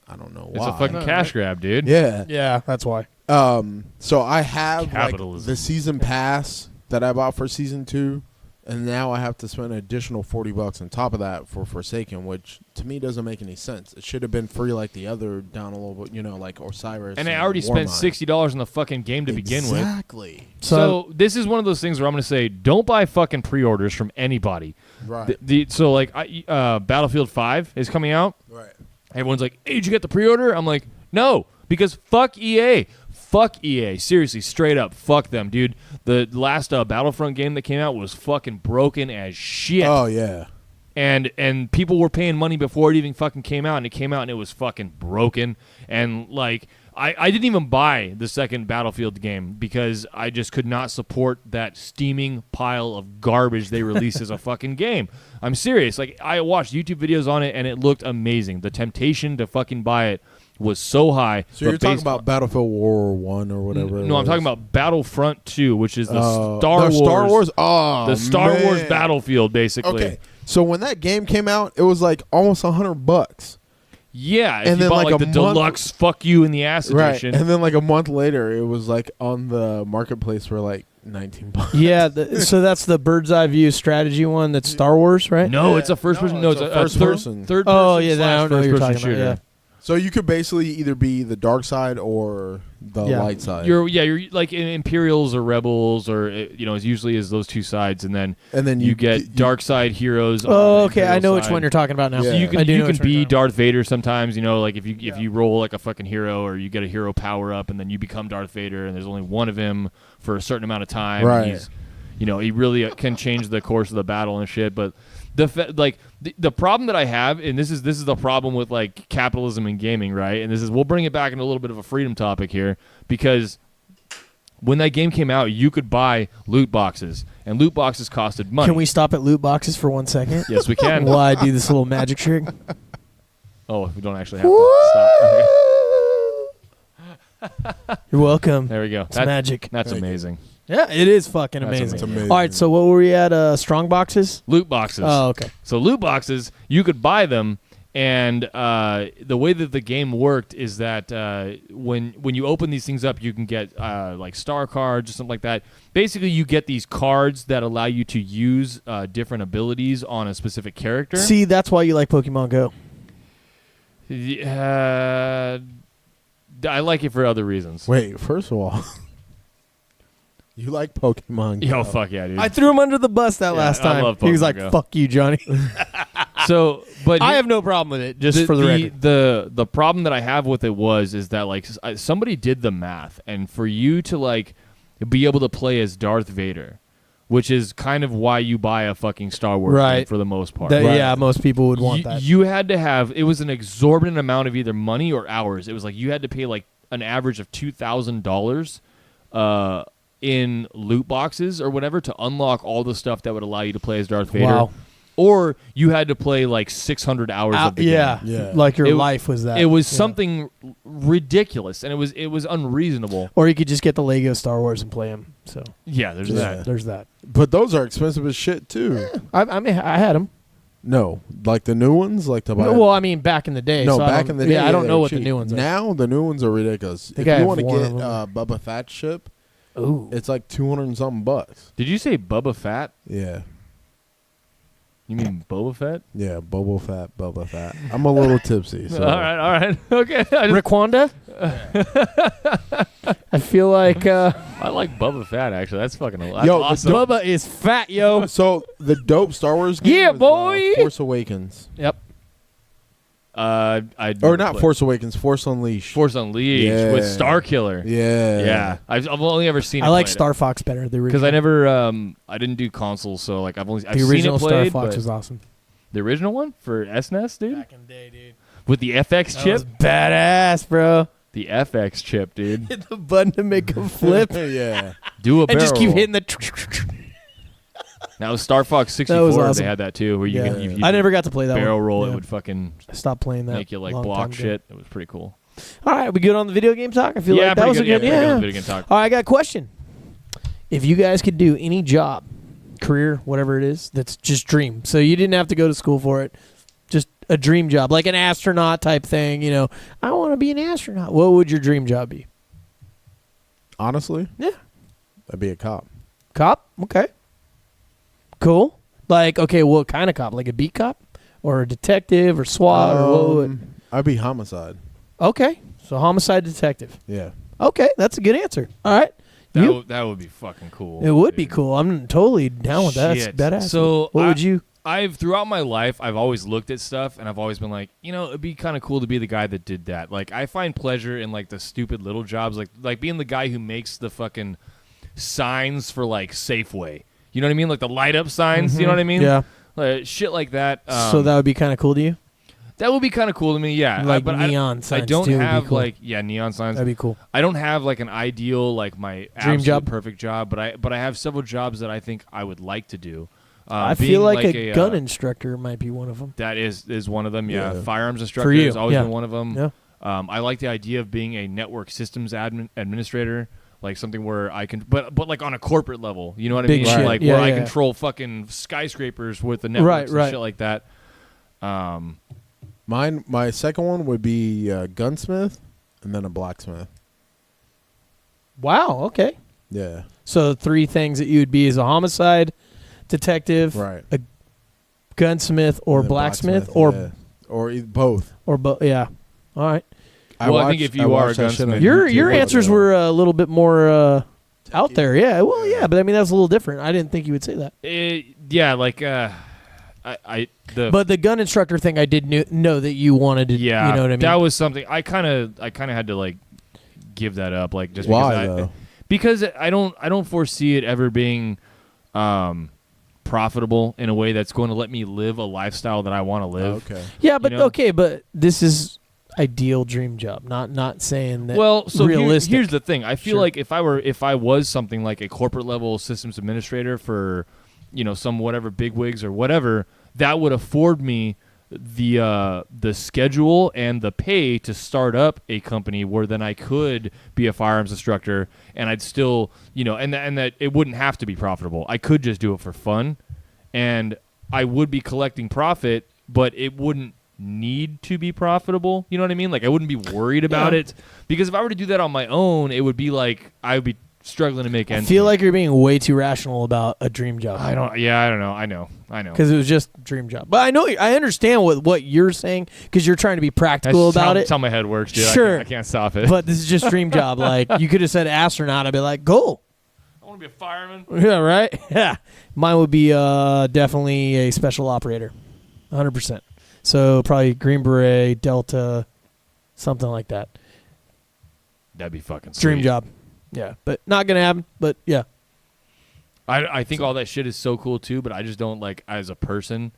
I don't know why. It's a fucking cash grab, dude. Yeah. Yeah, that's why. So I have like Capitalism. the season pass that I bought for season 2, and now I have to spend an additional $40 on top of that for Forsaken, which to me doesn't make any sense. It should have been free like the other down a little bit, like Osiris. And I already spent $60 on the fucking game to begin with. Exactly. So this is one of those things where I'm going to say, don't buy fucking pre-orders from anybody. Right. So like Battlefield 5 is coming out. Right. Everyone's like, hey, did you get the pre-order? I'm like, no, because fuck EA. Fuck EA. Seriously, straight up. Fuck them, dude. The last Battlefront game that came out was fucking broken as shit. Oh, yeah. And people were paying money before it even fucking came out, and it came out and it was fucking broken. And like, I didn't even buy the second Battlefield game because I just could not support that steaming pile of garbage they released as a fucking game. I'm serious. Like, I watched YouTube videos on it, and it looked amazing. The temptation to fucking buy it was so high. So you're talking about Battlefield War 1 or whatever? No, I'm talking about Battlefront 2, which is the Star Wars. Oh, the Star man. Wars Battlefield, basically. Okay. So when that game came out, it was like almost $100. Yeah, if and you then bought like like the deluxe fuck you in the ass edition. And then like a month later, it was like on the marketplace for like $19. Yeah, so that's the bird's eye view strategy one. That's Star Wars, right? No, it's a first person. No, it's a first person. Third Oh, person yeah, slash I don't know what first you're person talking shooter. about. Yeah. So you could basically either be the dark side or the light side. You're like in Imperials or Rebels, or as usually is those two sides, and then you get dark side heroes. Oh, on okay, the I know Imperial which side. one you're talking about now. Yeah. So you I can do know which one be you're talking Darth Vader sometimes. Like if you roll like a fucking hero, or you get a hero power up, and then you become Darth Vader, and there's only one of him for a certain amount of time. Right. And he's, he really can change the course of the battle and shit. But the problem that I have, and this is the problem with like capitalism and gaming, right? And we'll bring it back into a little bit of a freedom topic here, because when that game came out, you could buy loot boxes, and loot boxes costed money. Can we stop at loot boxes for 1 second? Yes, we can. While I do this little magic trick. Oh, we don't actually have to stop. Okay. You're welcome. There we go. It's magic. That's Thank you. amazing. Yeah, it is fucking That's amazing. It's amazing. All right, so what were we at? Strong boxes? Loot boxes. Oh, okay. So loot boxes, you could buy them, and the way that the game worked is that when you open these things up, you can get like star cards or something like that. Basically, you get these cards that allow you to use different abilities on a specific character. See, that's why you like Pokemon Go. I like it for other reasons. Wait, first of all, you like Pokemon Go. Yo, fuck yeah, dude. I threw him under the bus that last I time. love He was Pokemon like, Go. "Fuck you, Johnny." So, but I have no problem with it. Just for the record, the problem that I have with it is that like somebody did the math, and for you to like be able to play as Darth Vader, which is kind of why you buy a fucking Star Wars game for the most part. Yeah, most people would want that. You had to have, it was an exorbitant amount of either money or hours. It was like you had to pay like an average of $2,000 in loot boxes or whatever to unlock all the stuff that would allow you to play as Darth Vader. Wow. Or you had to play like 600 hours of the game. Yeah. Like your life was that. It was something ridiculous, and it was unreasonable. Or you could just get the Lego Star Wars and play them. So Yeah, there's that. there's that. But those are expensive as shit too. I mean, I had them. No, like the new ones, like to buy. Well, I mean, back in the day. no, so back in the day. Yeah, I don't they know were what the cheap. new ones are. Now the new ones are ridiculous. think If I you have want to one get of them. Bubba Fett ship, Ooh. it's like 200 and something bucks. Did you say Bubba Fett? Yeah. You mean Boba Fett? Yeah, Boba Fett. I'm a little tipsy. So. All right. Okay. Raquanda? I feel like I like Bubba Fett, actually. That's fucking that's Yo, awesome. Bubba is fat, yo. So the dope Star Wars game Yeah, was, boy. Force Awakens. Yep. Or not Force Awakens, Force Unleashed. Force Unleashed with Yeah. Star Killer. Yeah. Yeah. I've only ever seen it I like played. Star Fox better. The Because I original. never I didn't do consoles, so like I've The seen original it Star played, Fox but was awesome. the original one for SNES, dude, Back in the day, dude. with the FX That chip. was badass, bro. The FX chip, dude. Hit the button to make a flip. Yeah. Do a And barrel just keep roll. hitting the. Now with Star Fox 64, That was awesome. they had that too, where you Yeah. could you I never got to play that barrel one. roll. Yeah. It would fucking I stopped playing that. make you like long time block ago. shit. It was pretty cool. All right, we good on the video game talk? I feel Yeah, like that pretty was good. a good. Pretty good Yeah. on video game talk. All right, I got a question. If you guys could do any job, career, whatever it is, that's just dream. So you didn't have to go to school for it. Just a dream job, like an astronaut type thing. You know, I want to be an astronaut. What would your dream job be? Honestly? Yeah. I'd be a cop. Cop? Okay. Cool. Like, okay, what kind of cop? Like a beat cop? Or a detective or SWAT? Or what would... I'd be homicide. Okay. So homicide detective. Yeah. Okay, that's a good answer. All right. You? That would be fucking cool. It would be dude. cool. I'm totally down with that. Shit. That's badass. So what would you... I've throughout my life, I've always looked at stuff and I've always been like, you know, it'd be kind of cool to be the guy that did that. Like, I find pleasure in like the stupid little jobs, like being the guy who makes the fucking signs for like Safeway. You know what I mean? Like the light up signs. You know what I mean? Yeah. Like, shit like that. So that would be kind of cool to you? that would be kind of cool to me. Yeah, Like but neon I signs don't too would be have cool. like neon signs. That'd be cool. I don't have like an ideal like my Dream absolute job? perfect job, but I have several jobs that I think I would like to do. I being feel like a gun uh, instructor might be one of them. That is one of them. Yeah, Yeah. firearms instructor you, has always yeah. been one of them. Yeah. I like the idea of being a network systems administrator, like something where I can, but like on a corporate level. You know what I Big mean? shit. Like Yeah, where I yeah. control fucking skyscrapers with the networks Right. and shit like that. My second one would be a gunsmith and then a blacksmith. Wow. Okay. Yeah. So 3 things that you would be is a homicide detective, Right. a gunsmith, or And then blacksmith, yeah. or both. or both. Yeah. All right. Well, I think if you are a watched that shit on gunsmith, Your YouTube the answers other day. were a little bit more out there. Yeah. Well, yeah, but I mean that's a little different. I didn't think you would say that. yeah, like But the gun instructor thing, I did know that you wanted to. yeah, You know what I mean? that was something I kind of had to like give that up, like just Why because though? because I don't foresee it ever being profitable in a way that's going to let me live a lifestyle that I want to live. Okay. yeah, but you know? okay, but this is ideal dream job. Not saying that. Well, so realistic. here's the thing. I feel Sure. like if I was something like a corporate level systems administrator for, some whatever bigwigs or whatever, that would afford me the schedule and the pay to start up a company where then I could be a firearms instructor and I'd still, and that it wouldn't have to be profitable. I could just do it for fun, and I would be collecting profit, but it wouldn't need to be profitable. You know what I mean? Like I wouldn't be worried about Yeah. it, because if I were to do that on my own, it would be like I would be struggling to make I ends feel meet. like you're being way too rational about a dream job. I don't know. I know. Because it was just a dream job. But I understand what you're saying because you're trying to be practical about it. That's how my head works, dude. Sure. I can't stop it. But this is just dream job. Like, you could have said astronaut. I'd be like, go. I want to be a fireman. Yeah, right? Yeah. Mine would be definitely a special operator. 100%. So probably Green Beret, Delta, something like that. That'd be fucking sweet. Dream job. Yeah. But not going to happen. But yeah. I think all that shit is so cool too, but I just don't like as a person.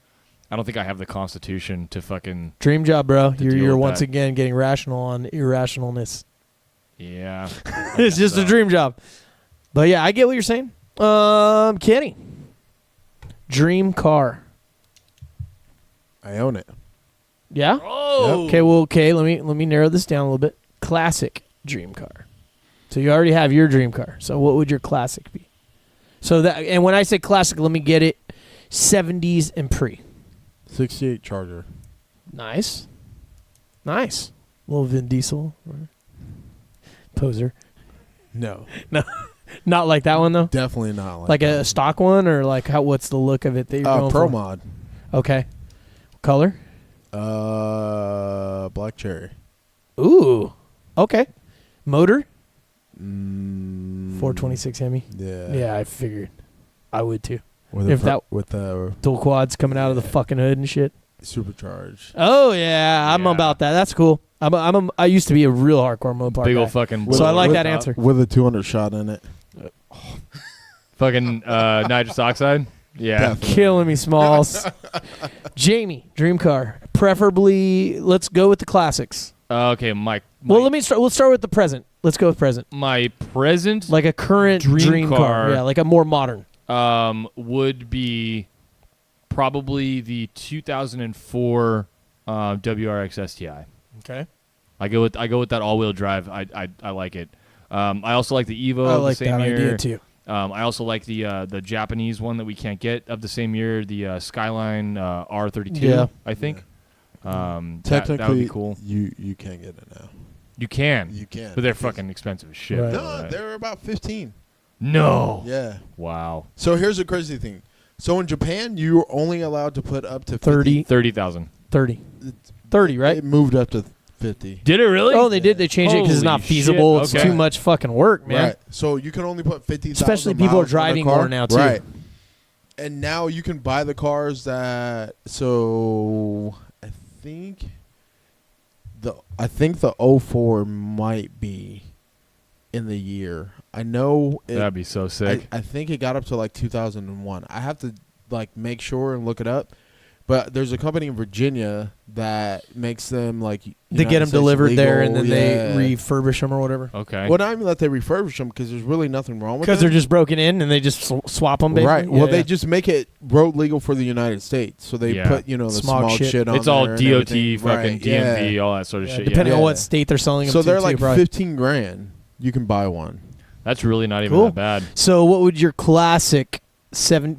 I don't think I have the constitution to fucking. Dream job, bro. deal You're with once that. again getting rational on irrationalness. Yeah. It's just a dream job. But yeah, I get what you're saying. Kenny. Dream car. I own it. Yeah? Oh. Okay, well, let me narrow this down a little bit. Classic dream car. So you already have your dream car. So what would your classic be? So that, and when I say classic, let me get it 70s and pre. 68 Charger. Nice. Little Vin Diesel. Poser. No. Not like that one though. Definitely not Like that. a stock one, or like what's the look of it that you're going Pro for? Mod. Okay. Color? Black cherry. Ooh. Okay. Motor? 426 426 Hemi. Yeah. Yeah, I figured. I would too. With If that- with the Dual quads coming out of the fucking hood and shit. supercharged. Oh yeah, I'm Yeah. about that. That's cool. I used to be a real hardcore Mopar Big guy. old fucking. So I like with- that answer. With a 200 shot in it. Fucking nitrous oxide. Yeah. Definitely. Killing me, Smalls. Jamie, dream car. Preferably, let's go with the classics. Okay, my. Well, let me start. We'll start with the present. Let's go with present. My present Like a current Dream car. car. Yeah, like a more modern. would be probably the 2004 WRX STI. Okay. I go with that all-wheel drive. I like it. I also like the Evo I of like the same that year. idea too. I also like the Japanese one that we can't get of the same year, the Skyline R32. Yeah. I think. Technically, that would be cool. You can't get it now. You can, You can. but they're fucking expensive as shit. Right. No, they're about 15. No. Yeah. Wow. So here's the crazy thing. So in Japan, you're only allowed to put up to 30. 30,000. 30. 30, right? It moved up to 50. Did it really? Oh, they did. They changed it because it's not Holy feasible. shit, It's okay. too much fucking work, man. Right. So you can only put 50,000 Especially people are miles on a driving car. more now, too. Right. And now you can buy the cars that. So I think the 04 might be in the year. I know That'd be so sick. I think it got up to like 2001. I have to like make sure and look it up. But there's a company in Virginia that makes them like They get them delivered there and then legal, yeah. they refurbish them or whatever. Okay. Well, not even that they refurbish them because there's really nothing wrong with Because them. they're just broken in and they just swap them, basically. Right. Well, Yeah, they yeah. just make it road legal for the United States. So they Yeah. put, the Smog smog shit. shit on It's all there and DOT, everything. fucking Right, DMV, yeah. all that sort of Yeah, shit. depending Yeah. on Yeah. what state they're selling them So to, they're too, like probably. $15,000. You can buy one. That's really not even Cool. that bad. So what would your classic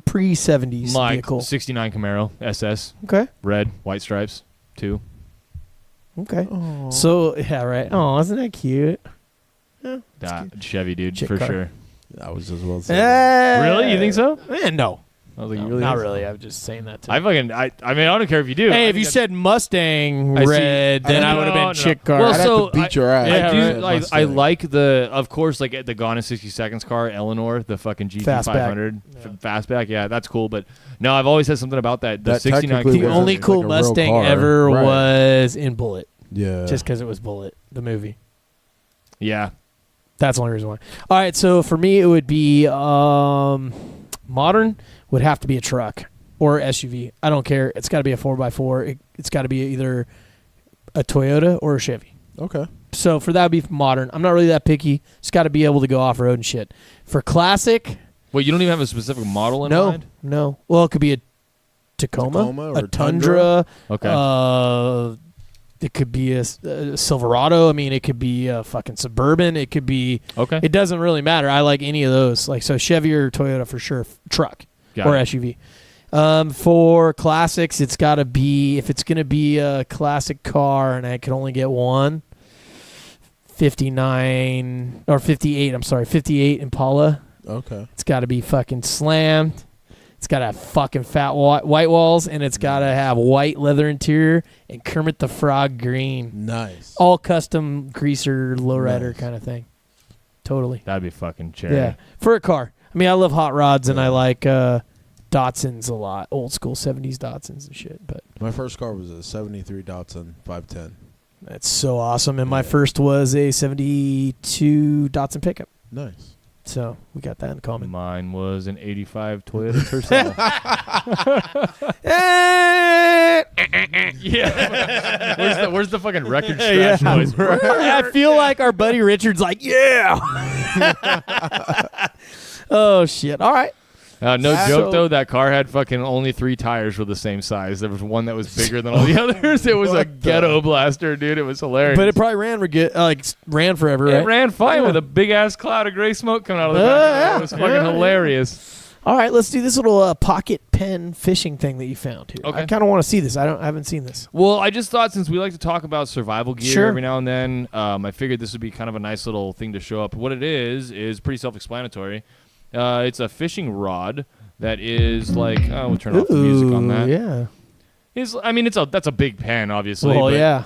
pre-70s My vehicle? 69 Camaro SS, Okay. red, white stripes, 2. Okay. So, yeah, right. Oh, isn't that cute? Yeah, that's That cute. Chevy, dude, Chick for car. sure. I was as well saying. Really? You think so? No. I was like, No, you really not think so? really. I'm just saying that too. I mean, I don't care if you do. Hey, I if think you that's- said Mustang I see. red, then I would have been No. chick car. Well, I'd so have to beat your ass. Yeah, I do. right. I like the, of course, like the Gone in 60 Seconds car, Eleanor, the fucking GT500 fastback. Yeah, that's cool. But no, I've always said something about that. The That 69 technically the was only like cool a real Mustang car. ever Right. was in Bullet, Yeah. just because it was Bullet, the movie. Yeah. That's the only reason why. All right, so for me, it would be modern. Would have to be a truck or SUV. I don't care. It's got to be a 4x4. It's got to be either a Toyota or a Chevy. Okay. So for that, would be modern. I'm not really that picky. It's got to be able to go off road and shit. For classic, Wait, you don't even have a specific model in mind? no. Well, it could be a Tacoma or a Tundra. Okay. It could be a Silverado. I mean, it could be a fucking Suburban. It could be. Okay. It doesn't really matter. I like any of those. Like so, Chevy or Toyota for sure. Truck Got or it. SUV. For classics, it's got to be, if it's going to be a classic car and I can only get one, '59 or '58. I'm sorry, '58 Impala. Okay. It's got to be fucking slammed. It's got to have fucking fat white walls, and it's got to have white leather interior and Kermit the Frog green. Nice. All custom greaser lowrider Nice. kind of thing. Totally. That'd be fucking cherry. Yeah, for a car. I mean, I love hot rods, and I like Datsuns a lot. Old school 70s Datsuns and shit. But My first car was a 73 Datsun 510. that's so awesome. And my first was a 72 Datsun pickup. Nice. So we got that in common. Mine was an 85 Toyota Tercel. Yeah. Where's the fucking record scratch noise? I feel like our buddy Richard's like, yeah. Oh, shit. All right. No So- joke though, that car had fucking only 3 tires were the same size. There was one that was bigger than all the others. It was a What the- ghetto blaster, dude. It was hilarious. But it probably ran forever, right? It ran fine Yeah. with a big ass cloud of gray smoke coming out of the back. Yeah. It was fucking Yeah. hilarious. All right, let's do this little pocket pen fishing thing that you found here. Okay. I kind of want to see this. I haven't seen this. Well, I just thought since we like to talk about survival gear Sure. every now and then, I figured this would be kind of a nice little thing to show up. What it is pretty self-explanatory. It's a fishing rod that is like, we'll turn off the music on that. Yeah. That's a big pen, obviously. Well, but, yeah.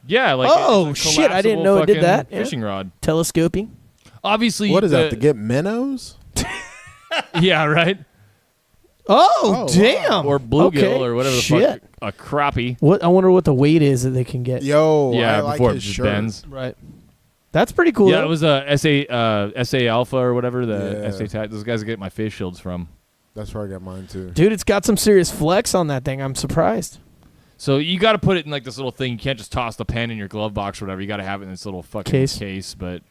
Yeah, like Oh, it's a shit, I didn't know it did collapsible that. fucking Yeah. fishing rod. Telescoping. Obviously, What is that, to get minnows? Yeah, right. Oh, wow. damn. Or bluegill Okay. or whatever the Shit. fuck. A crappie. What? I wonder what the weight is that they can get. Yo, Yeah, I like before it his just shirt. bends. Right. That's pretty cool. Yeah, though. it was a SA Alpha or whatever. The Yeah. SA tag. Those guys get my face shields from. That's where I got mine, too. Dude, it's got some serious flex on that thing. I'm surprised. So you got to put it in like this little thing. You can't just toss the pen in your glove box or whatever. You got to have it in this little fucking case. But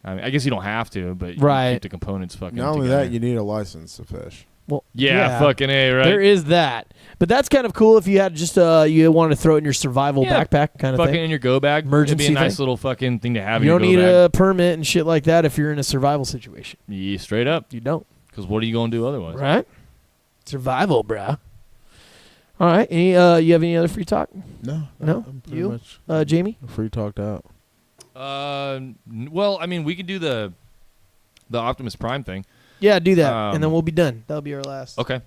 I mean, I guess you don't have to. But you Right. keep the components fucking. Not only together. that, you need a license to fish. Well, Yeah, fucking A, right? There is that. But that's kind of cool if you had just you wanted to throw it in your survival Yeah, backpack kind of fucking thing. in your go bag. Emergency It'd be a nice thing. little fucking thing to have. You in don't your need go bag. a permit and shit like that if you're in a survival situation. Yeah, straight up. You don't. Because what are you going to do otherwise? Right? Survival, bruh. All right. Any, you have any other free talk? No. No? I'm pretty You? much Jamie? free talked out. Well, I mean, we could do the Optimus Prime thing. Yeah, do that. Um, and then we'll be done. That'll be our last. Okay.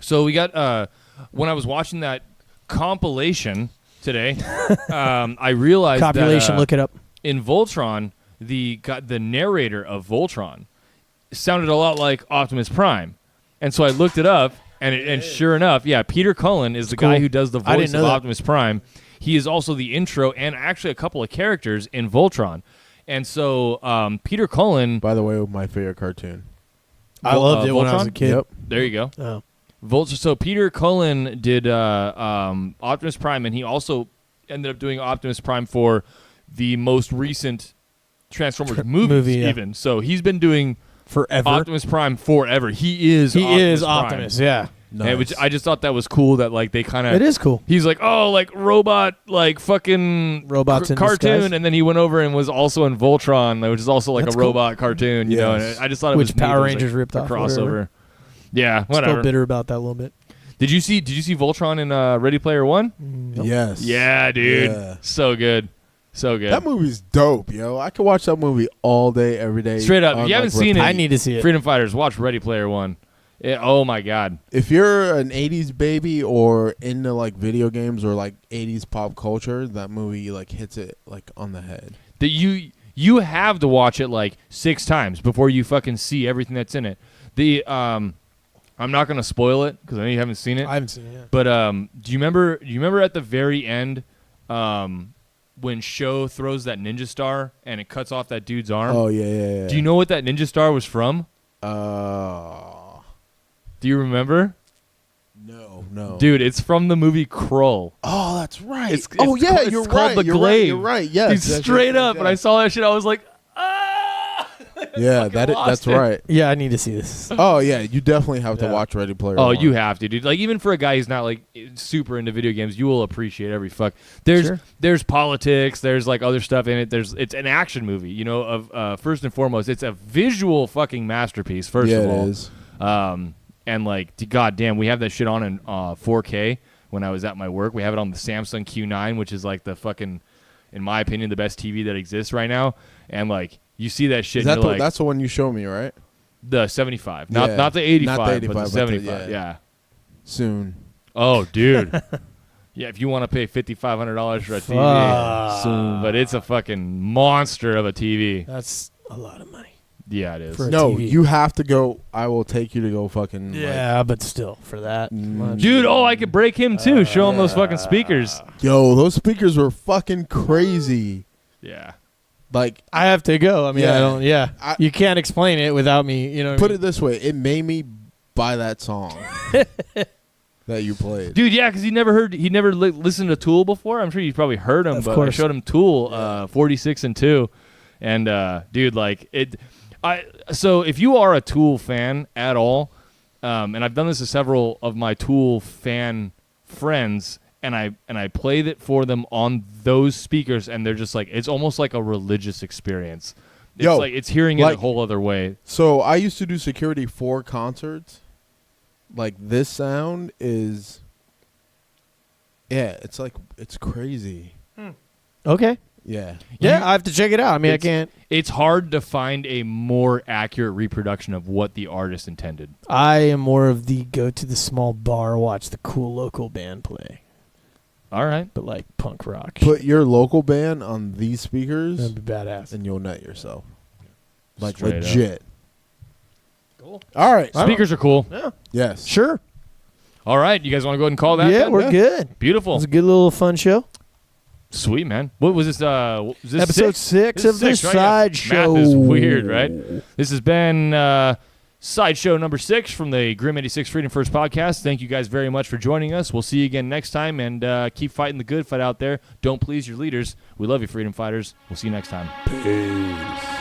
So we got when I was watching that compilation today, I realized Copulation, that look it up. in Voltron, the narrator of Voltron sounded a lot like Optimus Prime, and so I looked it up, and sure enough, yeah, Peter Cullen is the guy cool. who does the I didn't voice know of that. Optimus Prime. He is also the intro and actually a couple of characters in Voltron, and so Peter Cullen. By the way, my favorite cartoon. I loved it when I was a Voltron? kid. Yep. There you go. Oh. So Peter Cullen did Optimus Prime, and he also ended up doing Optimus Prime for the most recent Transformers movies. yeah. Even so, he's been doing Forever. Optimus Prime forever. He is Optimus Prime. Optimus, yeah. And which I just thought that was cool that like they kind of. It is cool. He's like, oh, like robot, like fucking Robots in cartoon, disguise. and then he went over and was also in Voltron, which is also like That's a cool. robot cartoon, you know. Yes. And I just thought it Which was neat. Power It was, Rangers like, ripped a off or crossover. whatever. Yeah, whatever. Still bitter about that a little bit. Did you see Voltron in Ready Player One? Nope. Yes. Yeah, dude. Yeah. So good. So good. That movie's dope, yo. I could watch that movie all day, every day. Straight up. If on, you haven't like, seen it, repeat. I need to see it. Freedom Fighters, watch Ready Player One. Oh my God. If you're an 80s baby or into like video games or like 80s pop culture, that movie like hits it like on the head. That you have to watch it like 6 times before you fucking see everything that's in it. I'm not gonna spoil it because I know you haven't seen it. I haven't seen it yet. But do you remember at the very end when Sho throws that ninja star and it cuts off that dude's arm? Oh yeah. Do you know what that ninja star was from? Do you remember? No. Dude, it's from the movie Krull. Oh, that's right. It's oh yeah, called- you're it's called right. The You're right. Glaive. You're right. Yes. Dude, yes, straight yes, up. When I yes. saw that shit, I was like, ah! Yeah, fucking lost that's it. right. Yeah, I need to see this. Oh yeah, you definitely have to Yeah. watch Ready Player Oh, One. you have to, dude. Like, even for a guy who's not like super into video games, you will appreciate every fuck. There's politics. There's like other stuff in it. It's an action movie. You know, of first and foremost, it's a visual fucking masterpiece. First yeah, of all, it is. And like, goddamn, we have that shit on in 4K when I was at my work. We have it on the Samsung Q9, which is like the fucking. in my opinion, the best TV that exists right now. And like you see that shit, Is that and you're like, that's the one you showed me, right? the 75, Yeah. not the 85, Not the 85, but but the the- 75. yeah. Yeah. Soon. Oh, dude. Yeah, if you want to pay $5,500 for a TV, Fuck. Soon. but it's a fucking monster of a TV. That's a lot of money. Yeah, it is. For a No, TV. you have to go. I will take you to go fucking. Yeah, but still, for that much. Dude, I could break him too. Show him those fucking speakers. Yo, those speakers were fucking crazy. Yeah. Like, I have to go. I mean, Yeah. I don't. Yeah, I- you can't explain it without me. You know. put it this way, it made me buy that song that you played. Dude, yeah, because he never listened to Tool before. I'm sure you probably heard him, Of but I course. showed him Tool, 46 and 2. And, dude, like, so if you are a Tool fan at all, and I've done this to several of my Tool fan friends, and I played it for them on those speakers, and they're just like, it's almost like a religious experience. It's Yo, like it's hearing it a like- whole other way. So I used to do security for concerts. Like, this sound is. Yeah, it's like, it's crazy. Okay. Yeah. Yeah, I have to check it out. I mean, I It's- can't. It's hard to find a more accurate reproduction of what the artist intended. I am more of the go to the small bar, watch the cool local band play, All right. but like punk rock. Put your local band on these speakers, That'd be badass. and you'll nut yourself. Like, Straight up. legit. Cool. All right. Speakers are cool. Yes. Sure. All right, you guys want to go ahead and call that? Yeah, then? we're good. It Beautiful. was a good little fun show. Sweet, man. What was this? Was this Episode 6 This of is the six, right? Yeah. Sideshow. Math is weird, right? This has been Sideshow number 6 from the Grim 86 Freedom First podcast. Thank you guys very much for joining us. We'll see you again next time, and keep fighting the good fight out there. Don't please your leaders. We love you, freedom fighters. We'll see you next time. Peace.